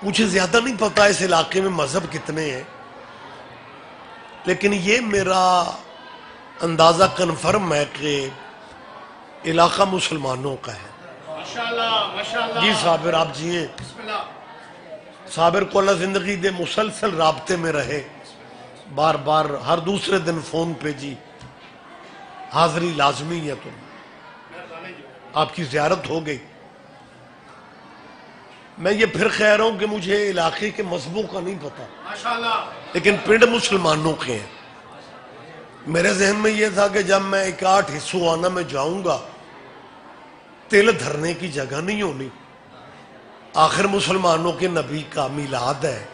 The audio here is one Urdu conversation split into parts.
مجھے زیادہ نہیں پتا اس علاقے میں مذہب کتنے ہیں، لیکن یہ میرا اندازہ کنفرم ہے کہ علاقہ مسلمانوں کا ہے۔ جی صابر آپ جیئیں، صابر کو اللہ زندگی دے، مسلسل رابطے میں رہے، بار بار ہر دوسرے دن فون پہ جی حاضری لازمی ہے، تو آپ کی زیارت ہو گئی۔ میں یہ پھر کہہ رہا ہوں کہ مجھے علاقے کے مذہبوں کا نہیں پتا، لیکن پنڈ مسلمانوں کے ہیں۔ میرے ذہن میں یہ تھا کہ جب میں 61 حصوانا میں جاؤں گا تل دھرنے کی جگہ نہیں ہونی، آخر مسلمانوں کے نبی کا میلاد ہے،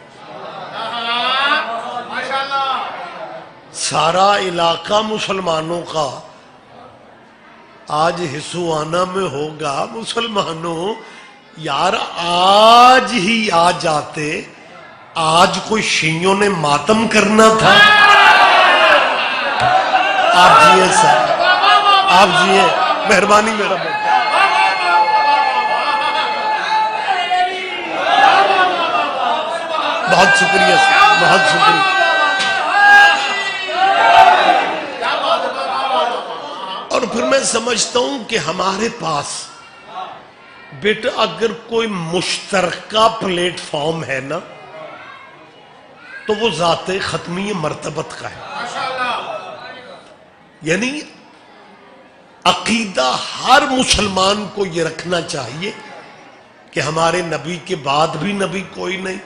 سارا علاقہ مسلمانوں کا آج حصوانا میں ہوگا۔ مسلمانوں یار آج ہی آ جاتے، آج کوئی شیعوں نے ماتم کرنا تھا۔ آپ جیئے سر، آپ جیئے، مہربانی میرا بیٹا، بہت شکریہ سر، بہت شکریہ۔ اور پھر میں سمجھتا ہوں کہ ہمارے پاس بیٹا اگر کوئی مشترکہ پلیٹ فارم ہے نا تو وہ ذات ختمی مرتبت کا ہے، یعنی عقیدہ ہر مسلمان کو یہ رکھنا چاہیے کہ ہمارے نبی کے بعد بھی نبی کوئی نہیں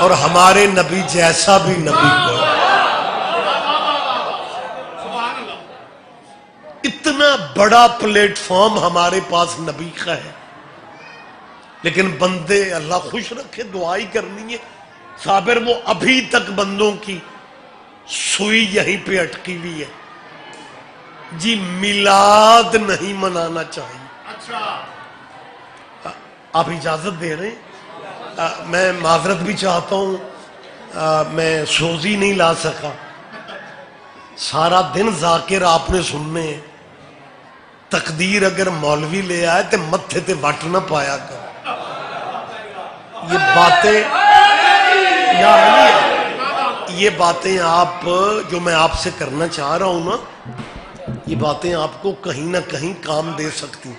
اور ہمارے نبی جیسا بھی نبی کوئی نہیں۔ اتنا بڑا پلیٹ فارم ہمارے پاس نبی کا ہے، لیکن بندے اللہ خوش رکھے دعائی کرنی ہے۔ صابر وہ ابھی تک بندوں کی سوئی یہیں پہ اٹکی ہوئی ہے جی، میلاد نہیں منانا چاہیے۔ آپ اجازت دے رہے ہیں؟ میں معذرت بھی چاہتا ہوں، میں سوزی نہیں لا سکا، سارا دن ذاکر آپ نے سننے ہیں، تقدیر اگر مولوی لے آئے تو متھے تے وٹ نہ پایا کر۔ یہ باتیں یا علی، یہ باتیں آپ جو میں آپ سے کرنا چاہ رہا ہوں نا، یہ باتیں آپ کو کہیں نہ کہیں کام دے سکتی،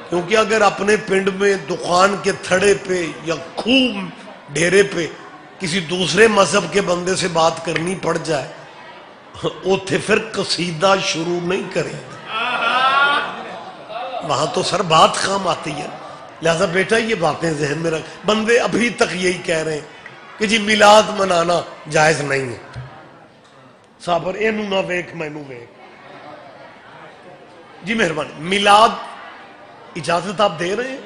کیونکہ اگر اپنے پنڈ میں دکان کے تھڑے پہ یا خوب ڈھیرے پہ کسی دوسرے مذہب کے بندے سے بات کرنی پڑ جائے اوتھے پھر قصیدہ شروع نہیں کرے، وہاں تو سر بات کام آتی ہے۔ لہذا بیٹا یہ باتیں ذہن میں رکھ، بندے ابھی تک یہی کہہ رہے ہیں کہ جی میلاد منانا جائز نہیں ہے۔ صابر اینو نہ ویک مینو ویک، جی مہربانی۔ میلاد اجازت آپ دے رہے ہیں؟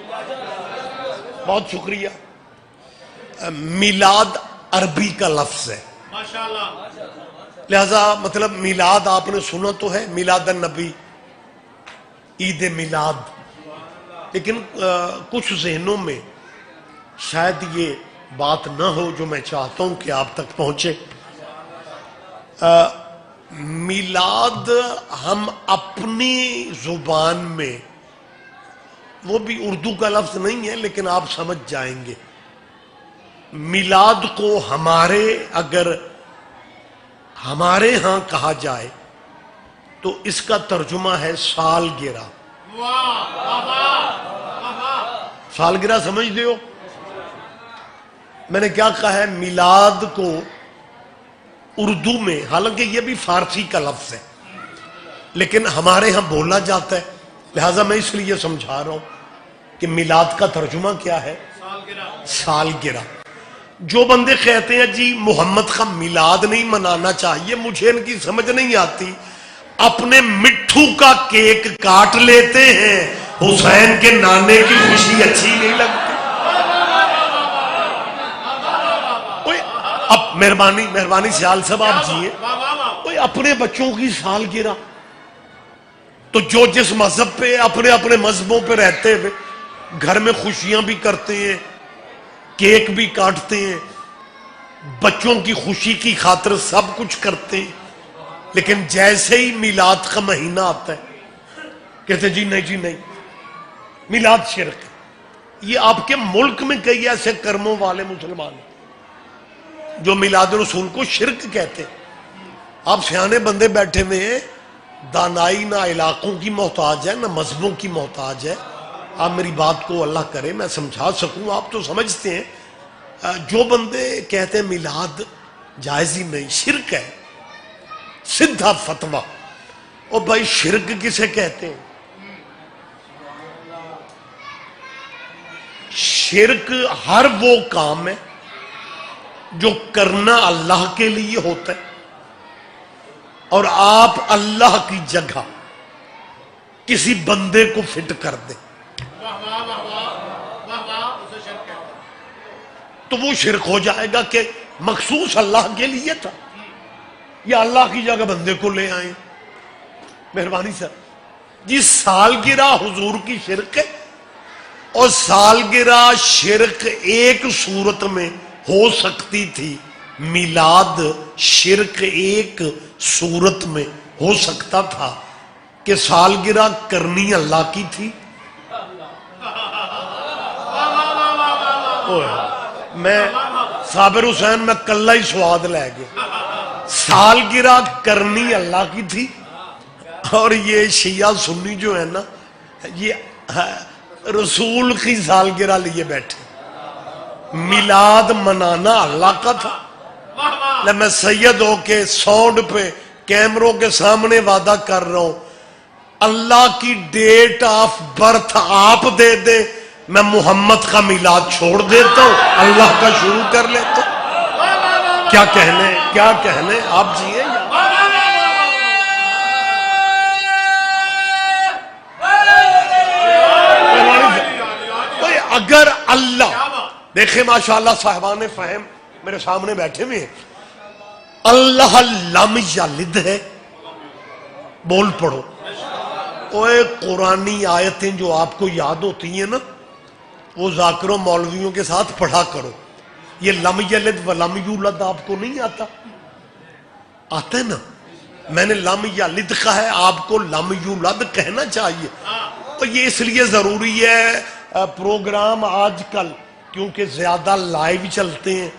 بہت شکریہ۔ میلاد عربی کا لفظ ہے، لہذا مطلب میلاد آپ نے سنا تو ہے، میلاد النبی، عید میلاد، لیکن کچھ ذہنوں میں شاید یہ بات نہ ہو جو میں چاہتا ہوں کہ آپ تک پہنچے۔ میلاد ہم اپنی زبان میں، وہ بھی اردو کا لفظ نہیں ہے لیکن آپ سمجھ جائیں گے، میلاد کو اگر ہمارے ہاں کہا جائے تو اس کا ترجمہ ہے سالگرہ۔ سالگرہ سمجھ دے ہو؟ میں نے کیا کہا ہے؟ میلاد کو اردو میں، حالانکہ یہ بھی فارسی کا لفظ ہے لیکن ہمارے ہاں بولا جاتا ہے، لہٰذا میں اس لیے سمجھا رہا ہوں کہ میلاد کا ترجمہ کیا ہے؟ سالگرہ۔ جو بندے کہتے ہیں جی محمد کا میلاد نہیں منانا چاہیے، مجھے ان کی سمجھ نہیں آتی، اپنے مٹھو کا کیک کاٹ لیتے ہیں، حسین کے نانے کی خوشی اچھی نہیں لگتی۔ اب مہربانی سیال صاحب آپ جیئے، اپنے بچوں کی سالگرہ، تو جو جس مذہب پہ اپنے اپنے مذہبوں پہ رہتے ہوئے گھر میں خوشیاں بھی کرتے ہیں، کیک بھی کاٹتے ہیں، بچوں کی خوشی کی خاطر سب کچھ کرتے ہیں، لیکن جیسے ہی میلاد کا مہینہ آتا ہے کہتے جی نہیں میلاد شرک، یہ آپ کے ملک میں کئی ایسے کرموں والے مسلمان ہیں جو میلاد رسول کو شرک کہتے ہیں. آپ سیانے بندے بیٹھے ہوئے ہیں, دانائی نہ علاقوں کی محتاج ہے نہ مذہبوں کی محتاج ہے. آپ میری بات کو اللہ کرے میں سمجھا سکوں. آپ تو سمجھتے ہیں, جو بندے کہتے ہیں میلاد جائز ہی نہیں, شرک ہے, سیدھا فتویٰ. اور بھائی شرک کسے کہتے ہیں؟ شرک ہر وہ کام ہے جو کرنا اللہ کے لیے ہوتا ہے اور آپ اللہ کی جگہ کسی بندے کو فٹ کر دیں تو وہ شرک ہو جائے گا کہ مخصوص اللہ کے لیے تھا یا اللہ کی جگہ بندے کو لے آئیں. مہربانی سر جی, سالگرہ حضور کی شرک ہے, اور سالگرہ شرک ایک صورت میں ہو سکتی تھی, میلاد شرک ایک صورت میں ہو سکتا تھا کہ سالگرہ کرنی اللہ کی تھی. میں صابر حسین میں کلہ ہی سواد لے گیا. سالگرہ کرنی اللہ کی تھی, اور یہ شیعہ سنی جو ہے نا, یہ رسول کی سالگرہ لیے بیٹھے. میلاد منانا اللہ کا تھا. میں سید ہو کے ساؤنڈ پہ کیمروں کے سامنے وعدہ کر رہا ہوں, اللہ کی ڈیٹ آف برتھ آپ دے دیں, میں محمد کا میلاد چھوڑ دیتا ہوں, اللہ کا شروع کر لیتا ہوں. کیا کہنے آپ جیے. اگر اللہ دیکھیں, ماشاءاللہ صاحبان فہم میرے سامنے بیٹھے ہوئے ہیں, اللہ لم یلد ہے, بول پڑھو. اوے قرآنی آیتیں جو آپ کو یاد ہوتی ہیں نا, وہ ذاکروں مولویوں کے ساتھ پڑھا کرو. یہ لم یلد و لم یولد آپ کو نہیں آتا؟ آتا ہے نا. میں نے لم یلد کہا ہے, آپ کو لم یولد کہنا چاہیے. تو یہ اس لیے ضروری ہے پروگرام آج کل, کیونکہ زیادہ لائیو چلتے ہیں.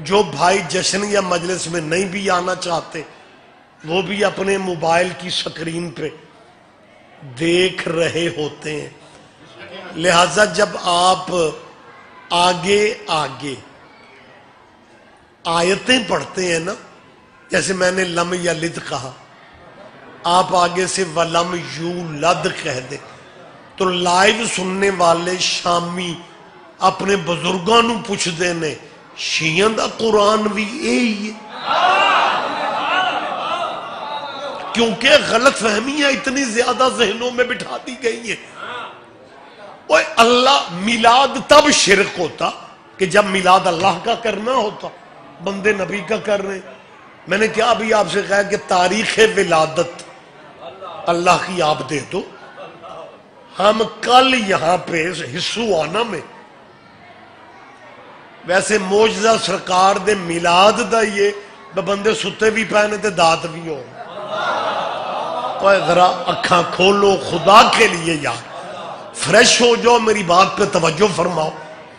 جو بھائی جشن یا مجلس میں نہیں بھی آنا چاہتے وہ بھی اپنے موبائل کی سکرین پہ دیکھ رہے ہوتے ہیں. لہذا جب آپ آگے آیتیں پڑھتے ہیں نا, جیسے میں نے لم یلد کہا, آپ آگے سے ولم یولد کہہ دیں, تو لائیو سننے والے شامی اپنے بزرگاں نو پوچھ دینے, شیعہ دا قرآن بھی یہی ہے. کیونکہ غلط فہمیاں اتنی زیادہ ذہنوں میں بٹھا دی گئی ہیں. اوے اللہ, میلاد تب شرک ہوتا کہ جب میلاد اللہ کا کرنا ہوتا, بندے نبی کا کر رہے. میں نے کیا ابھی آپ سے کہا کہ تاریخ ولادت اللہ کی آپ دے دو. ہم کل یہاں پہ حصو آنا میں ویسے موجزہ سرکار دے میلاد دا یہ بندے ستے بھی پہنے تے دات بھی ہو. ذرا اکھاں کھولو خدا کے لیے یار, فریش ہو جاؤ, میری بات پہ توجہ فرماؤ.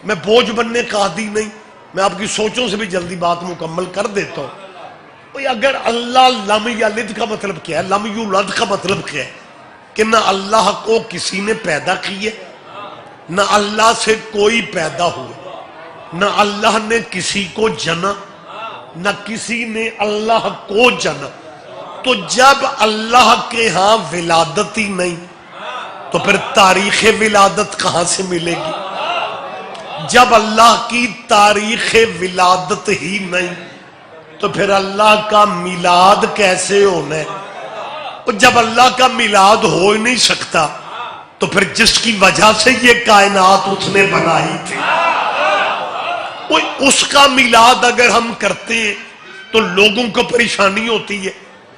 میں بوجھ بننے کا عادی نہیں, میں آپ کی سوچوں سے بھی جلدی بات مکمل کر دیتا ہوں. اگر اللہ لم یلد کا مطلب کیا ہے, لم یولد کا مطلب کیا ہے کہ نہ اللہ کو کسی نے پیدا کیے, نہ اللہ سے کوئی پیدا ہوئے, نہ اللہ نے کسی کو جنا, نہ کسی نے اللہ کو جنا. تو جب اللہ کے ہاں ولادت ہی نہیں تو پھر تاریخ ولادت کہاں سے ملے گی؟ جب اللہ کی تاریخ ولادت ہی نہیں تو پھر اللہ کا میلاد کیسے ہونا ہے؟ جب اللہ کا میلاد ہو ہی نہیں سکتا تو پھر جس کی وجہ سے یہ کائنات اس نے بنائی تھی, اس کا میلاد اگر ہم کرتے ہیں تو لوگوں کو پریشانی ہوتی ہے.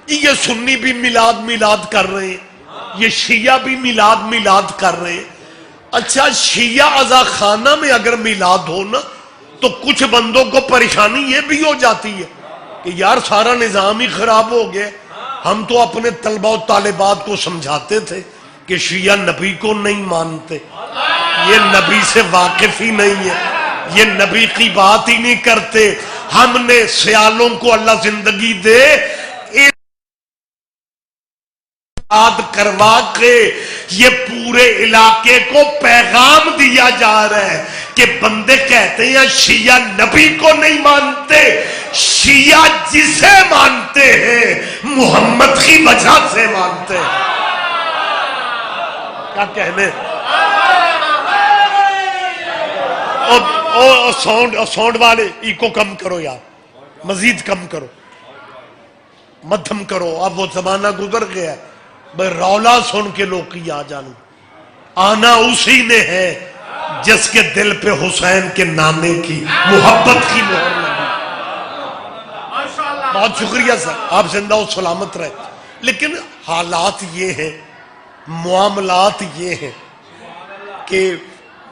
یہ سنی بھی میلاد کر رہے ہیں, یہ شیعہ بھی میلاد کر رہے ہیں. اچھا, شیعہ عزا خانہ میں اگر میلاد ہو نا تو کچھ بندوں کو پریشانی یہ بھی ہو جاتی ہے کہ یار سارا نظام ہی خراب ہو گیا. ہم تو اپنے طلبہ و طالبات کو سمجھاتے تھے کہ شیعہ نبی کو نہیں مانتے, یہ نبی سے واقف ہی نہیں ہے، یہ نبی کی بات ہی نہیں کرتے. ہم نے سیالوں کو اللہ زندگی دے یاد کروا کے یہ پورے علاقے کو پیغام دیا جا رہا ہے کہ بندے کہتے ہیں شیعہ نبی کو نہیں مانتے، شیعہ جسے مانتے ہیں محمد کی وجہ سے مانتے ہیں. کیا کہنے؟ ساؤنڈ والے ایکو کم کرو یار، مزید کم کرو، مدھم کرو. اب وہ زمانہ گزر گیا ہے بھئی رولا سن کے لوگ کی آ جانو. آنا اسی نے ہے جس کے دل پہ حسین کے نانے کی محبت کی مہر لگی. بہت شکریہ سر، آپ زندہ و سلامت رہے. لیکن حالات یہ ہیں، معاملات یہ ہیں کہ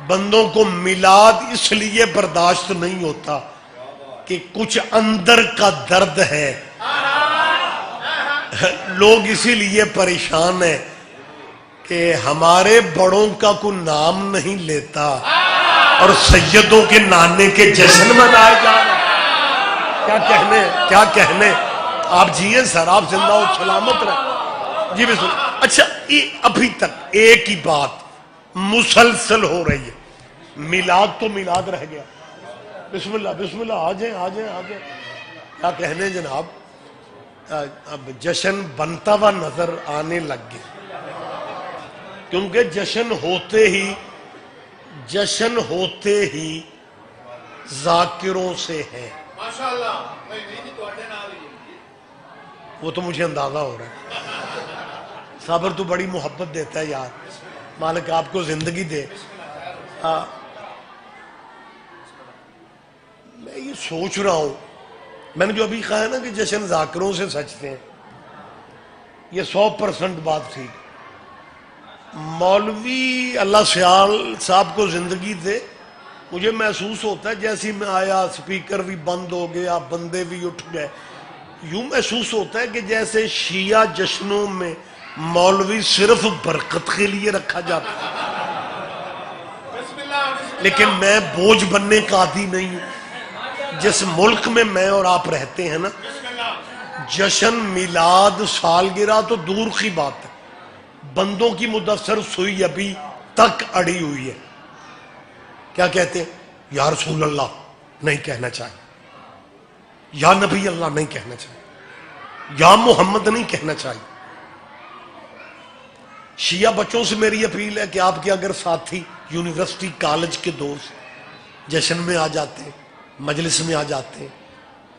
بندوں کو میلاد اس لیے برداشت نہیں ہوتا کہ کچھ اندر کا درد ہے. لوگ اسی لیے پریشان ہیں کہ ہمارے بڑوں کا کوئی نام نہیں لیتا اور سیدوں کے نانے کے جشن منائے جا رہے. کیا کہنے. آپ جیئے سر، آپ زندہ و سلامت رہے. جی بسم اللہ. اچھا ابھی تک ایک ہی بات مسلسل ہو رہی ہے، میلاد تو میلاد رہ گیا. بسم اللہ بسم اللہ، آ جائیں. کیا کہنے جناب. اب جشن بنتا ہوا نظر آنے لگ گیا، کیونکہ جشن ہوتے ہی ذاکروں سے ہے. وہ تو مجھے اندازہ ہو رہا ہے. صابر تو بڑی محبت دیتا ہے یار، مالک آپ کو زندگی دے. میں یہ سوچ رہا ہوں، میں نے جو ابھی کہا ہے نا کہ جشن ذاکروں سے سجتے ہیں، یہ 100% بات تھی. مولوی اللہ سیال صاحب کو زندگی دے، مجھے محسوس ہوتا ہے جیسی میں آیا سپیکر بھی بند ہو گیا، بندے بھی اٹھ گئے، یوں محسوس ہوتا ہے کہ جیسے شیعہ جشنوں میں مولوی صرف برکت کے لیے رکھا جاتا ہے. لیکن میں بوجھ بننے کا عادی نہیں ہوں. جس ملک میں میں اور آپ رہتے ہیں نا، جشن میلاد سالگرہ تو دور کی بات ہے، بندوں کی مدثر سوئی ابھی تک اڑی ہوئی ہے. کیا کہتے ہیں؟ یا رسول اللہ نہیں کہنا چاہیے، یا نبی اللہ نہیں کہنا چاہیے، یا محمد نہیں کہنا چاہیے. شیعہ بچوں سے میری اپیل ہے کہ آپ کے اگر ساتھی یونیورسٹی کالج کے دوست جشن میں آ جاتے ہیں، مجلس میں آ جاتے ہیں،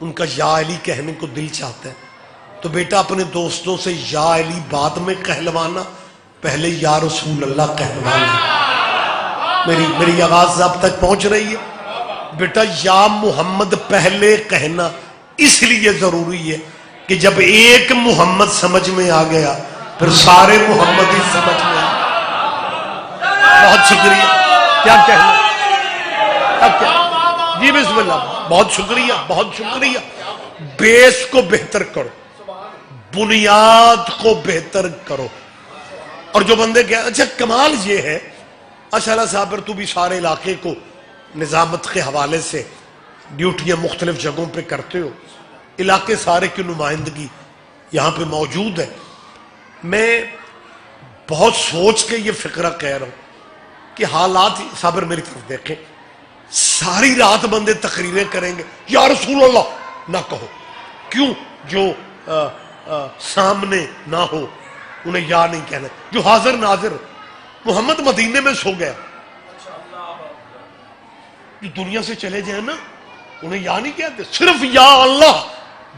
ان کا یا علی کہنے کو دل چاہتا ہے، تو بیٹا اپنے دوستوں سے یا علی بعد میں کہلوانا، پہلے یا رسول اللہ کہلوانا. میری آواز آپ تک پہنچ رہی ہے؟ بیٹا یا محمد پہلے کہنا اس لیے ضروری ہے کہ جب ایک محمد سمجھ میں آ گیا پھر سارے محمد ہی سمجھ میں آ. بہت شکریہ. کیا کہنا؟ جی بسم اللہ. بہت شکریہ. بیس کو بہتر کرو، بنیاد کو بہتر کرو. اور جو بندے کہتے ہیں، اچھا کمال یہ ہے، اشارہ صابر تو بھی سارے علاقے کو نظامت کے حوالے سے ڈیوٹیاں مختلف جگہوں پہ کرتے ہو، علاقے سارے کی نمائندگی یہاں پہ موجود ہے. میں بہت سوچ کے یہ فکرہ کہہ رہا ہوں کہ حالات، صابر میری طرف دیکھیں، ساری رات بندے تقریریں کریں گے یا رسول اللہ نہ کہو. کیوں؟ جو سامنے نہ ہو انہیں یا نہیں کہنا. جو حاضر ناظر، محمد مدینے میں سو گیا، جو دنیا سے چلے جائیں نا انہیں یا نہیں کہتے، صرف یا اللہ،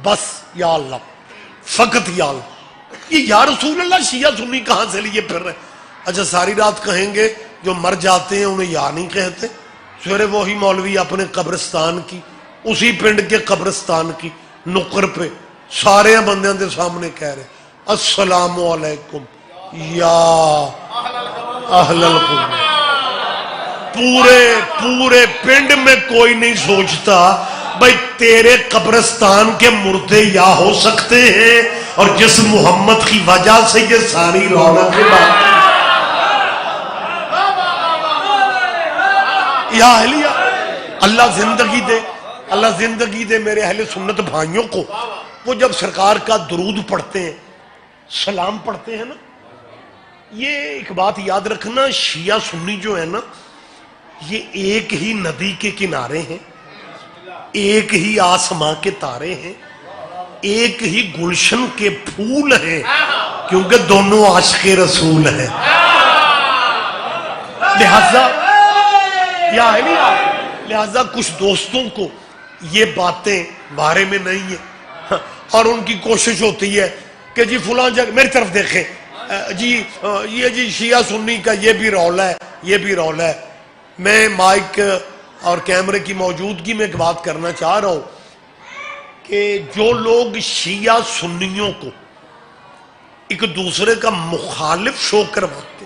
بس یا اللہ، فقط یا اللہ. یہ یا رسول اللہ شیعہ سنی کہاں سے لیے پھر رہے. اچھا ساری رات کہیں گے، جو مر جاتے ہیں انہیں یا نہیں کہتے. سویرے وہی مولوی اپنے قبرستان کی، اسی پنڈ کے قبرستان کی نکر پہ سارے بندیاں دے سامنے کہہ رہے السلام علیکم یا اہل القبور. پورے پنڈ میں کوئی نہیں سوچتا بھائی تیرے قبرستان کے مردے یا ہو سکتے ہیں اور جس محمد کی وجہ سے یہ ساری رونق کی بات. یا اہلیہ اللہ زندگی دے، اللہ زندگی دے میرے اہل سنت بھائیوں کو، وہ جب سرکار کا درود پڑھتے ہیں، سلام پڑھتے ہیں نا، یہ ایک بات یاد رکھنا، شیعہ سنی جو ہے نا، یہ ایک ہی ندی کے کنارے ہیں، ایک ہی آسماں کے تارے ہیں، ایک ہی گلشن کے پھول ہیں، کیونکہ دونوں عاشق رسول ہیں۔ لہذا کچھ دوستوں کو یہ باتیں بارے میں نہیں ہیں، اور ان کی کوشش ہوتی ہے کہ جی فلاں جگہ میری طرف دیکھیں، جی یہ جی شیعہ سنی کا یہ بھی رولا ہے، یہ بھی رولا ہے۔ میں مائک اور کیمرے کی موجودگی میں ایک بات کرنا چاہ رہا ہوں کہ جو لوگ شیعہ سنیوں کو ایک دوسرے کا مخالف شو کرواتے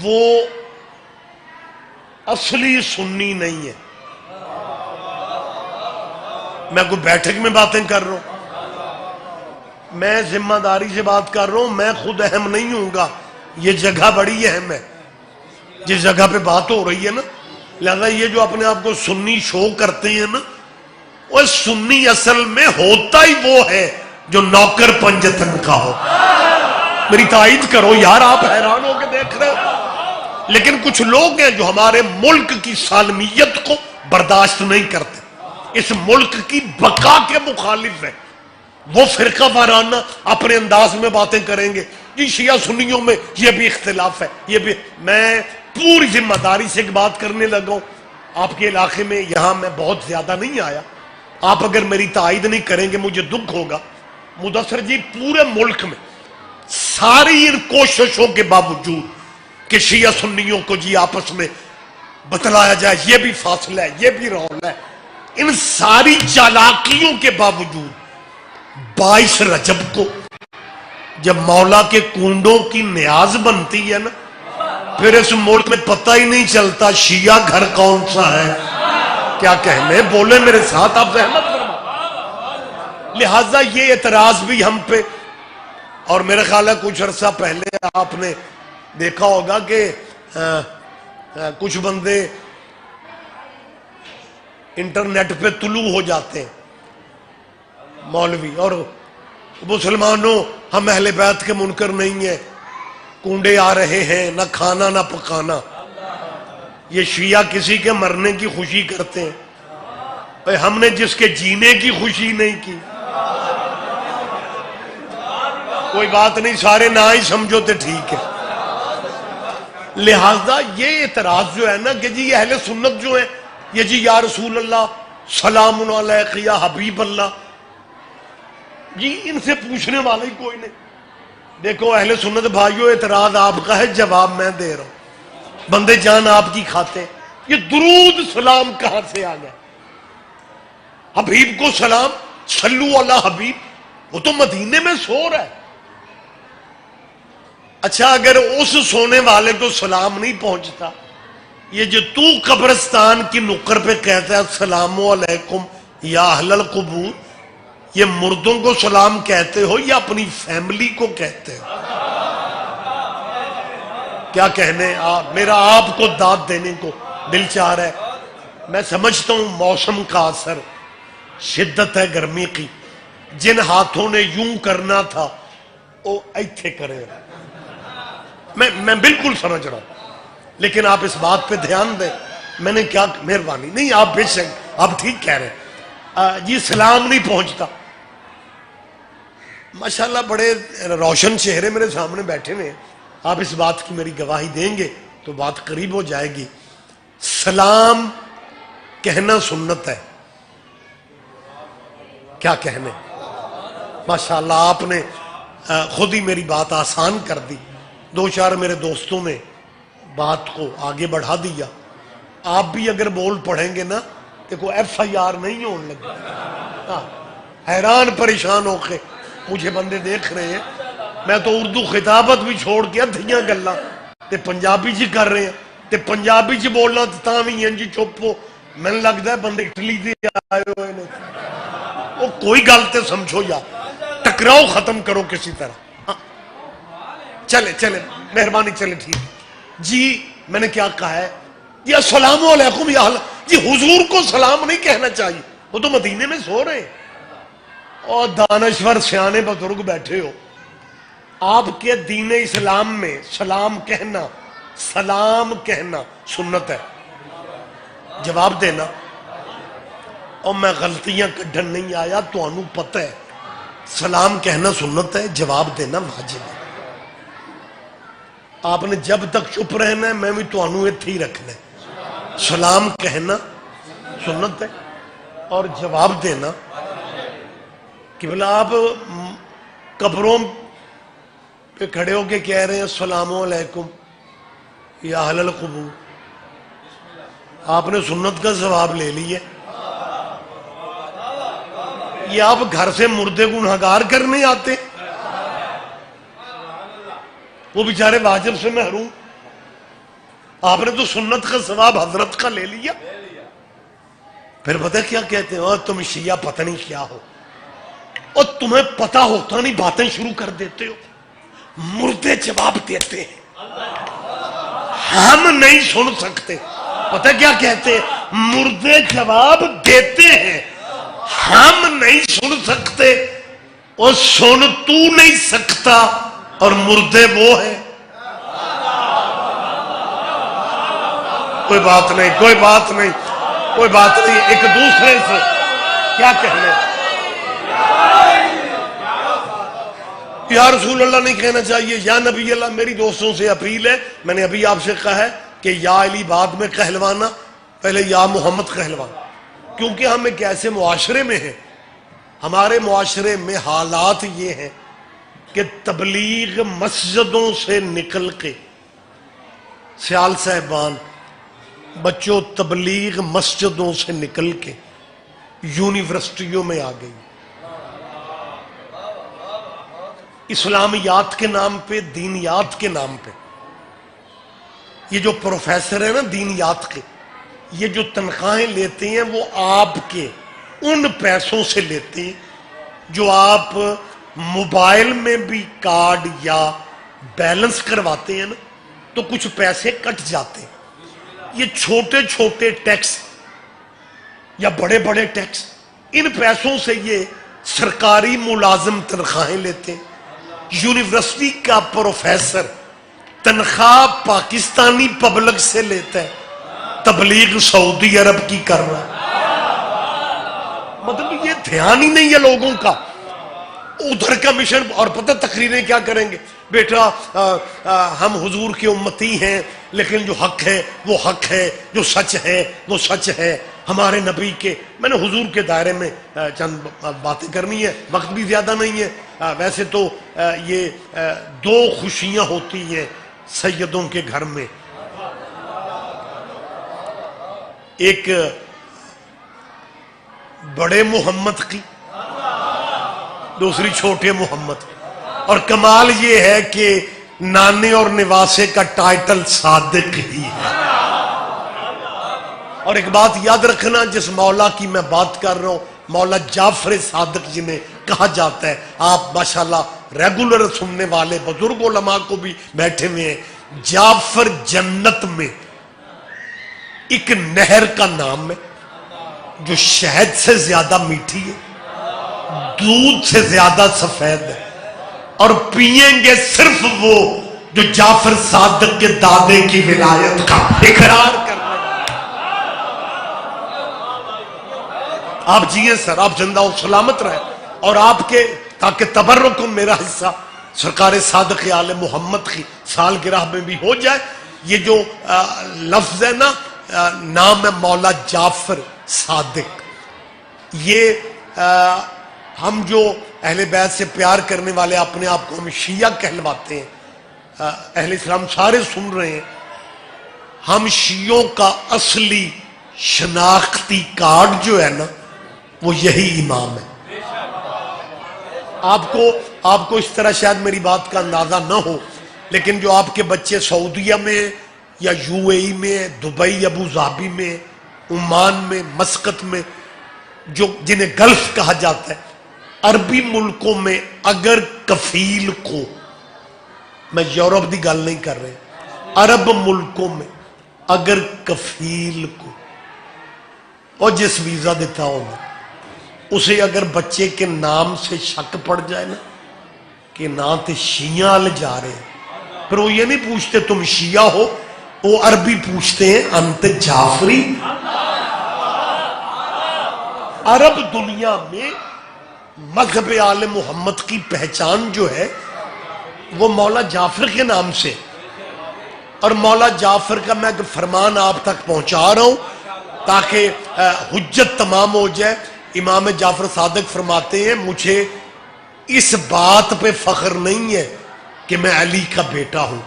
وہ اصلی سنی نہیں ہے۔ میں کوئی بیٹھک میں باتیں کر رہا ہوں، میں ذمہ داری سے بات کر رہا ہوں، میں خود اہم نہیں ہوں گا، یہ جگہ بڑی اہم ہے جس جگہ پہ بات ہو رہی ہے نا۔ لہذا یہ جو اپنے آپ کو سنی شو کرتے ہیں نا، وہ سنی اصل میں ہوتا ہی وہ ہے جو نوکر پنجتن کا ہو۔ میری تائید کرو یار، آپ حیران ہو کے دیکھ رہے ہو، لیکن کچھ لوگ ہیں جو ہمارے ملک کی سالمیت کو برداشت نہیں کرتے، اس ملک کی بقا کے مخالف ہیں۔ وہ فرقہ وارانہ اپنے انداز میں باتیں کریں گے، جی شیعہ سنیوں میں یہ بھی اختلاف ہے، یہ بھی۔ میں پوری ذمہ داری سے ایک بات کرنے لگا ہوں، آپ کے علاقے میں یہاں میں بہت زیادہ نہیں آیا، آپ اگر میری تائید نہیں کریں گے مجھے دکھ ہوگا۔ مدثر جی پورے ملک میں ساری ان کوششوں کے باوجود کہ شیعہ سنیوں کو جی آپس میں بتلایا جائے یہ بھی فاصلہ ہے، یہ بھی رول ہے، ان ساری چالاکیوں کے باوجود 22 رجب کو جب مولا کے کنڈوں کی نیاز بنتی ہے نا، پھر اس ملک میں پتہ ہی نہیں چلتا شیعہ گھر کون سا ہے۔ کیا کہنے، بولے میرے ساتھ، آپ زحمت فرما۔ لہٰذا یہ اعتراض بھی ہم پہ، اور میرے خیال ہے کچھ عرصہ پہلے آپ نے دیکھا ہوگا کہ کچھ بندے انٹرنیٹ پہ طلوع ہو جاتے ہیں، مولوی، اور مسلمانوں ہم اہل بیت کے منکر نہیں ہیں، کنڈے آ رہے ہیں، نہ کھانا نہ پکانا، یہ شیعہ کسی کے مرنے کی خوشی کرتے ہیں، ہم نے جس کے جینے کی خوشی نہیں کی۔ کوئی بات نہیں، سارے نہ ہی سمجھو تو ٹھیک ہے۔ لہذا یہ اعتراض جو ہے نا کہ جی اہل سنت جو ہے یہ جی یا رسول اللہ سلام علیک یا حبیب اللہ، جی ان سے پوچھنے والا ہی کوئی نہیں۔ دیکھو اہل سنت بھائیو، اعتراض آپ کا ہے، جواب میں دے رہا ہوں، بندے جان آپ کی کھاتے ہیں۔ یہ درود سلام کہاں سے آ گیا؟ حبیب کو سلام، صلو علی حبیب، وہ تو مدینے میں سو رہا ہے۔ اچھا اگر اس سونے والے کو سلام نہیں پہنچتا، یہ جو تو قبرستان کی نکر پہ کہتا ہے السلام علیکم یا اہل القبور، یہ مردوں کو سلام کہتے ہو یا اپنی فیملی کو کہتے ہو؟ کیا کہنے، میرا آپ کو داد دینے کو دل چاہ رہا ہے۔ میں سمجھتا ہوں موسم کا اثر، شدت ہے گرمی کی، جن ہاتھوں نے یوں کرنا تھا وہ ایتھے کرے، میں بالکل سمجھ رہا ہوں، لیکن آپ اس بات پہ دھیان دیں، میں نے کیا مہربانی نہیں، آپ بے شک آپ ٹھیک کہہ رہے ہیں، جی سلام نہیں پہنچتا۔ ماشاءاللہ بڑے روشن چہرے میرے سامنے بیٹھے ہوئے ہیں، آپ اس بات کی میری گواہی دیں گے تو بات قریب ہو جائے گی۔ سلام کہنا سنت ہے، کیا کہنے، ماشاءاللہ آپ نے خود ہی میری بات آسان کر دی، دو چار میرے دوستوں نے بات کو آگے بڑھا دیا۔ آپ بھی اگر بول پڑھیں گے نا تو کوئی ایف آئی آر نہیں ہونے لگے۔ حیران پریشان ہو کے مجھے بندے دیکھ رہے ہیں، میں تو اردو خطابت بھی چھوڑ کے دھیاں گلا تے پنجابی جی کر رہے ہیں، تے پنجابی جی بولنا تاں بھی ہیں جی چپ ہو، میں نے لگتا ہے بندے اٹلی دے آئے ہوئے نے۔ وہ کوئی گل تے سمجھو یا ٹکراؤ ختم کرو کسی طرح۔ چلے مہربانی، چلے ٹھیک جی۔ میں نے کیا کہا ہے؟ یہ السلام علیکم یا جی حضور کو سلام نہیں کہنا چاہیے، وہ تو مدینے میں سو رہے ہیں اور دانشور سیانے بزرگ بیٹھے ہو. آپ کے دین اسلام میں سلام کہنا سنت ہے. جواب دینا. اور میں غلطیاں کڈھن نہیں آیا، تو انہوں پتہ ہے سلام کہنا سنت ہے، جواب دینا واجب ہے. آپ نے جب تک چپ رہنا ہے میں بھی تو انہوں اتھے ہی رکھنا ہے. سلام کہنا سنت ہے اور جواب دینا کہ بلا آپ قبروں پہ کھڑے ہو کے کہہ رہے ہیں السلام علیکم یا اہل القبور، آپ نے سنت کا ثواب لے لی ہے. یہ آپ گھر سے مردے گنہگار کرنے آتے، وہ بیچارے واجب سے محروم، آپ نے تو سنت کا ثواب حضرت کا لے لیا. پھر پتہ کیا کہتے ہیں؟ تم شیعہ پتہ نہیں کیا ہو، اور تمہیں پتہ ہوتا نہیں باتیں شروع کر دیتے ہو. مردے جواب دیتے ہیں، ہم نہیں سن سکتے. پتہ کیا کہتے ہیں؟ مردے جواب دیتے ہیں، ہم نہیں سن سکتے. اور سن تو نہیں سکتا اور مردے وہ ہے. کوئی بات نہیں، کوئی بات نہیں، کوئی بات نہیں. ایک دوسرے سے کیا کہنے؟ یا رسول اللہ نہیں کہنا چاہیے، یا نبی اللہ. میری دوستوں سے اپیل ہے، میں نے ابھی آپ سے کہا ہے کہ یا علی بعد میں کہلوانا، پہلے یا محمد کہلوانا. کیونکہ ہم ایک ایسے معاشرے میں ہیں، ہمارے معاشرے میں حالات یہ ہیں کہ تبلیغ مسجدوں سے نکل کے، سیال صاحبان بچوں، تبلیغ مسجدوں سے نکل کے یونیورسٹیوں میں آ گئی. اسلامیات کے نام پہ، دینیات کے نام پہ. یہ جو پروفیسر ہیں نا دینیات کے، یہ جو تنخواہیں لیتے ہیں وہ آپ کے ان پیسوں سے لیتے ہیں جو آپ موبائل میں بھی کارڈ یا بیلنس کرواتے ہیں نا، تو کچھ پیسے کٹ جاتے ہیں. یہ چھوٹے چھوٹے ٹیکس یا بڑے بڑے ٹیکس، ان پیسوں سے یہ سرکاری ملازم تنخواہیں لیتے ہیں. یونیورسٹی کا پروفیسر تنخواہ پاکستانی پبلک سے لیتا ہے، تبلیغ سعودی عرب کی کر رہا ہے. مطلب یہ دھیان ہی نہیں ہے لوگوں کا ادھر کا مشن. اور پتہ تقریریں کیا کریں گے؟ بیٹا ہم حضور کی امتی ہیں، لیکن جو حق ہے وہ حق ہے، جو سچ ہے وہ سچ ہے ہمارے نبی کے. میں نے حضور کے دائرے میں چند باتیں کرنی ہے، وقت بھی زیادہ نہیں ہے. ویسے تو یہ دو خوشیاں ہوتی ہیں سیدوں کے گھر میں، ایک بڑے محمد کی، دوسری چھوٹے محمد. اور کمال یہ ہے کہ نانے اور نواسے کا ٹائٹل صادق ہی ہے. اور ایک بات یاد رکھنا، جس مولا کی میں بات کر رہا ہوں، مولا جعفر صادق جنہیں کہا جاتا ہے، آپ ماشاءاللہ ریگولر سننے والے بزرگ علماء کو بھی بیٹھے ہوئے ہیں. جعفر جنت میں ایک نہر کا نام ہے جو شہد سے زیادہ میٹھی ہے، دودھ سے زیادہ سفید ہے، اور پئیں گے صرف وہ جو جعفر صادق کے دادے کی ولایت کا اقرار کرنے. آپ جیئے سر، آپ زندہ و سلامت رہیں، اور آپ کے تاکہ تبرکم میرا حصہ سرکار صادق آل محمد کی سالگرہ میں بھی ہو جائے. یہ جو لفظ ہے نا، نام ہے مولا جعفر صادق. یہ ہم جو اہل بیت سے پیار کرنے والے اپنے آپ کو ہم شیعہ کہلواتے ہیں، اہل اسلام سارے سن رہے ہیں، ہم شیعوں کا اصلی شناختی کارڈ جو ہے نا وہ یہی امام ہے. آپ کو اس طرح شاید میری بات کا اندازہ نہ ہو، لیکن جو آپ کے بچے سعودیہ میں یا یو اے ای میں، دبئی، ابو ظہبی میں، عمان میں، مسقط میں، جو جنہیں گلف کہا جاتا ہے، عربی ملکوں میں اگر کفیل کو، میں یورپ دی گل نہیں کر رہے، عرب ملکوں میں اگر کفیل کو اور جس ویزا دیتا ہوگا اسے اگر بچے کے نام سے شک پڑ جائے نا کہ نہ تے شیعہ لے جا رہے ہیں، پھر وہ یہ نہیں پوچھتے تم شیعہ ہو، وہ عربی پوچھتے ہیں انت جعفری۔ عرب دنیا میں مذہب آل محمد کی پہچان جو ہے وہ مولا جعفر کے نام سے، اور مولا جعفر کا میں فرمان آپ تک پہنچا رہا ہوں تاکہ حجت تمام ہو جائے۔ امام جعفر صادق فرماتے ہیں مجھے اس بات پہ فخر نہیں ہے کہ میں علی کا بیٹا ہوں،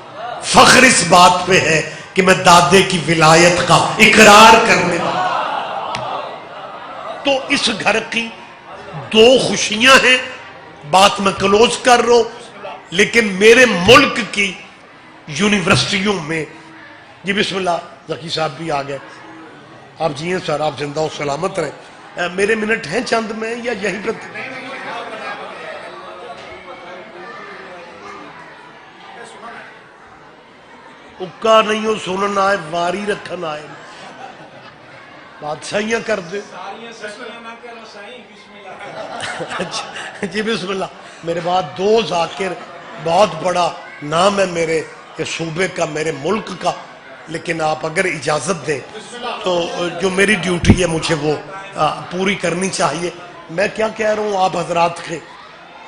فخر اس بات پہ ہے کہ میں دادے کی ولایت کا اقرار کرنے والا۔ تو اس گھر کی دو خوشیاں ہیں، بات میں کلوز کر رہا ہوں، لیکن میرے ملک کی یونیورسٹیوں میں، جی بسم اللہ، ذکی صاحب بھی آ گئے، آپ جی ہیں سر، آپ زندہ و سلامت رہیں۔ میرے منٹ ہیں چند میں یا یہی پر؟ اکا نہیں ہو سنن آئے، واری رکھن آئے، بادشاہیاں کر دے۔ جی بسم اللہ۔ میرے بعد دو ذاکر، بہت بڑا نام ہے میرے صوبے کا، میرے ملک کا، لیکن آپ اگر اجازت دیں تو جو میری ڈیوٹی ہے مجھے وہ پوری کرنی چاہیے۔ میں کیا کہہ رہا ہوں آپ حضرات کے،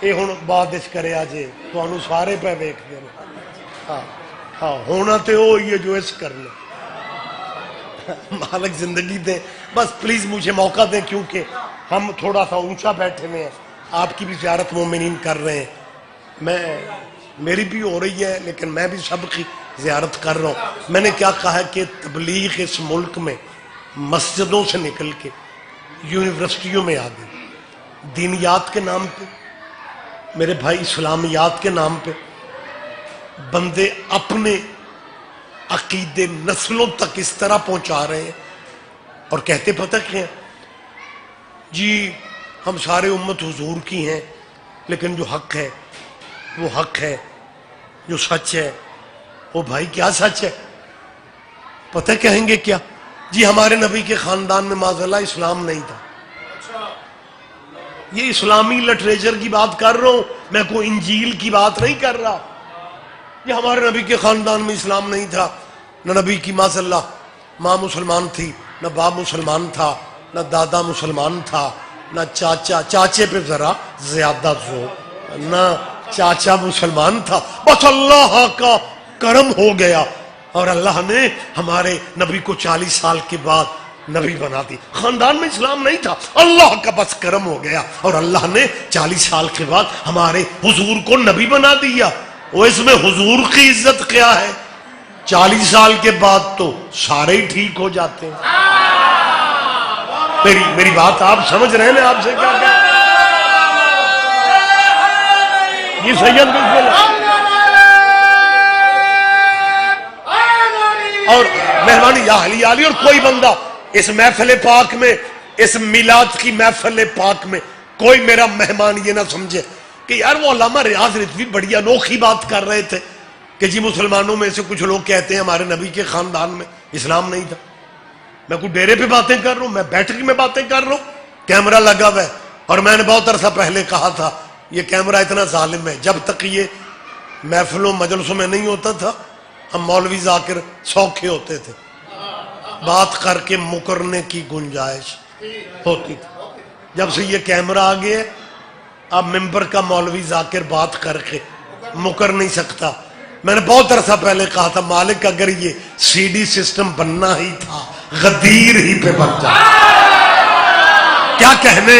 یہ ہوں بادش کرے آجے تو انہوں سارے پہ ویک دے رہے، ہاں ہونا تے وہ یہ جو اس کرنے، مالک زندگی دے، بس پلیز مجھے موقع دیں، کیونکہ ہم تھوڑا سا اونچا بیٹھے ہوئے ہیں، آپ کی بھی زیارت مومنین کر رہے ہیں، میری بھی ہو رہی ہے لیکن میں بھی سب کی زیارت کر رہا ہوں۔ میں نے کیا کہا ہے کہ تبلیغ اس ملک میں مسجدوں سے نکل کے یونیورسٹیوں میں آ گئی، دینیات کے نام پہ، میرے بھائی اسلامیات کے نام پہ بندے اپنے عقیدے نسلوں تک اس طرح پہنچا رہے ہیں، اور کہتے پتہ کیا ہیں جی ہم سارے امت حضور کی ہیں، لیکن جو حق ہے وہ حق ہے، جو سچ ہے وہ بھائی کیا سچ ہے؟ پتہ کہیں گے کیا؟ جی ہمارے نبی کے خاندان میں معاذ اللہ اسلام نہیں تھا۔ یہ اسلامی لٹریچر کی بات کر رہا ہوں، میں کوئی انجیل کی بات نہیں کر رہا۔ یہ ہمارے نبی کے خاندان میں اسلام نہیں تھا، نہ نبی کی معاذ اللہ ماں مسلمان تھی، نہ باپ مسلمان تھا، نہ دادا مسلمان تھا، نہ چاچے پہ ذرا زیادہ زور، نہ چاچا مسلمان تھا، بس اللہ کا کرم ہو گیا اور اللہ نے ہمارے نبی کو 40 سال کے بعد نبی بنا دی۔ خاندان میں اسلام نہیں تھا، اللہ کا بس کرم ہو گیا اور اللہ نے 40 سال کے بعد ہمارے حضور کو نبی بنا دیا۔ وہ اس میں حضور کی عزت کیا ہے؟ 40 سال کے بعد تو سارے ہی ٹھیک ہو جاتے ہیں۔ میری بات آپ سمجھ رہے ہیں؟ آپ سے کیا کہا یہ سید بسم اللہ۔ اور مہربانی یا علی اور کوئی بندہ اس محفل پاک میں، اس میلاد کی محفل پاک میں کوئی میرا مہمان یہ نہ سمجھے کہ یار وہ علامہ ریاض رضوی بڑی انوکھی بات کر رہے تھے کہ جی مسلمانوں میں سے کچھ لوگ کہتے ہیں ہمارے نبی کے خاندان میں اسلام نہیں تھا۔ میں کوئی ڈیرے پہ باتیں کر رہا ہوں، میں بیٹھک میں باتیں کر رہا ہوں، کیمرہ لگا ہوا ہے، اور میں نے بہت عرصہ پہلے کہا تھا یہ کیمرہ اتنا ظالم ہے، جب تک یہ محفلوں مجلسوں میں نہیں ہوتا تھا ہم مولوی ذاکر سوکھے ہوتے تھے، بات کر کے مکرنے کی گنجائش ہوتی تھی۔ جب سے یہ کیمرہ آ گیا اب ممبر کا مولوی ذاکر بات کر کے مکر نہیں سکتا۔ میں نے بہت عرصہ پہلے کہا تھا مالک اگر یہ سی ڈی سسٹم بننا ہی تھا غدیر ہی پہ بن جائے۔ کیا کہنے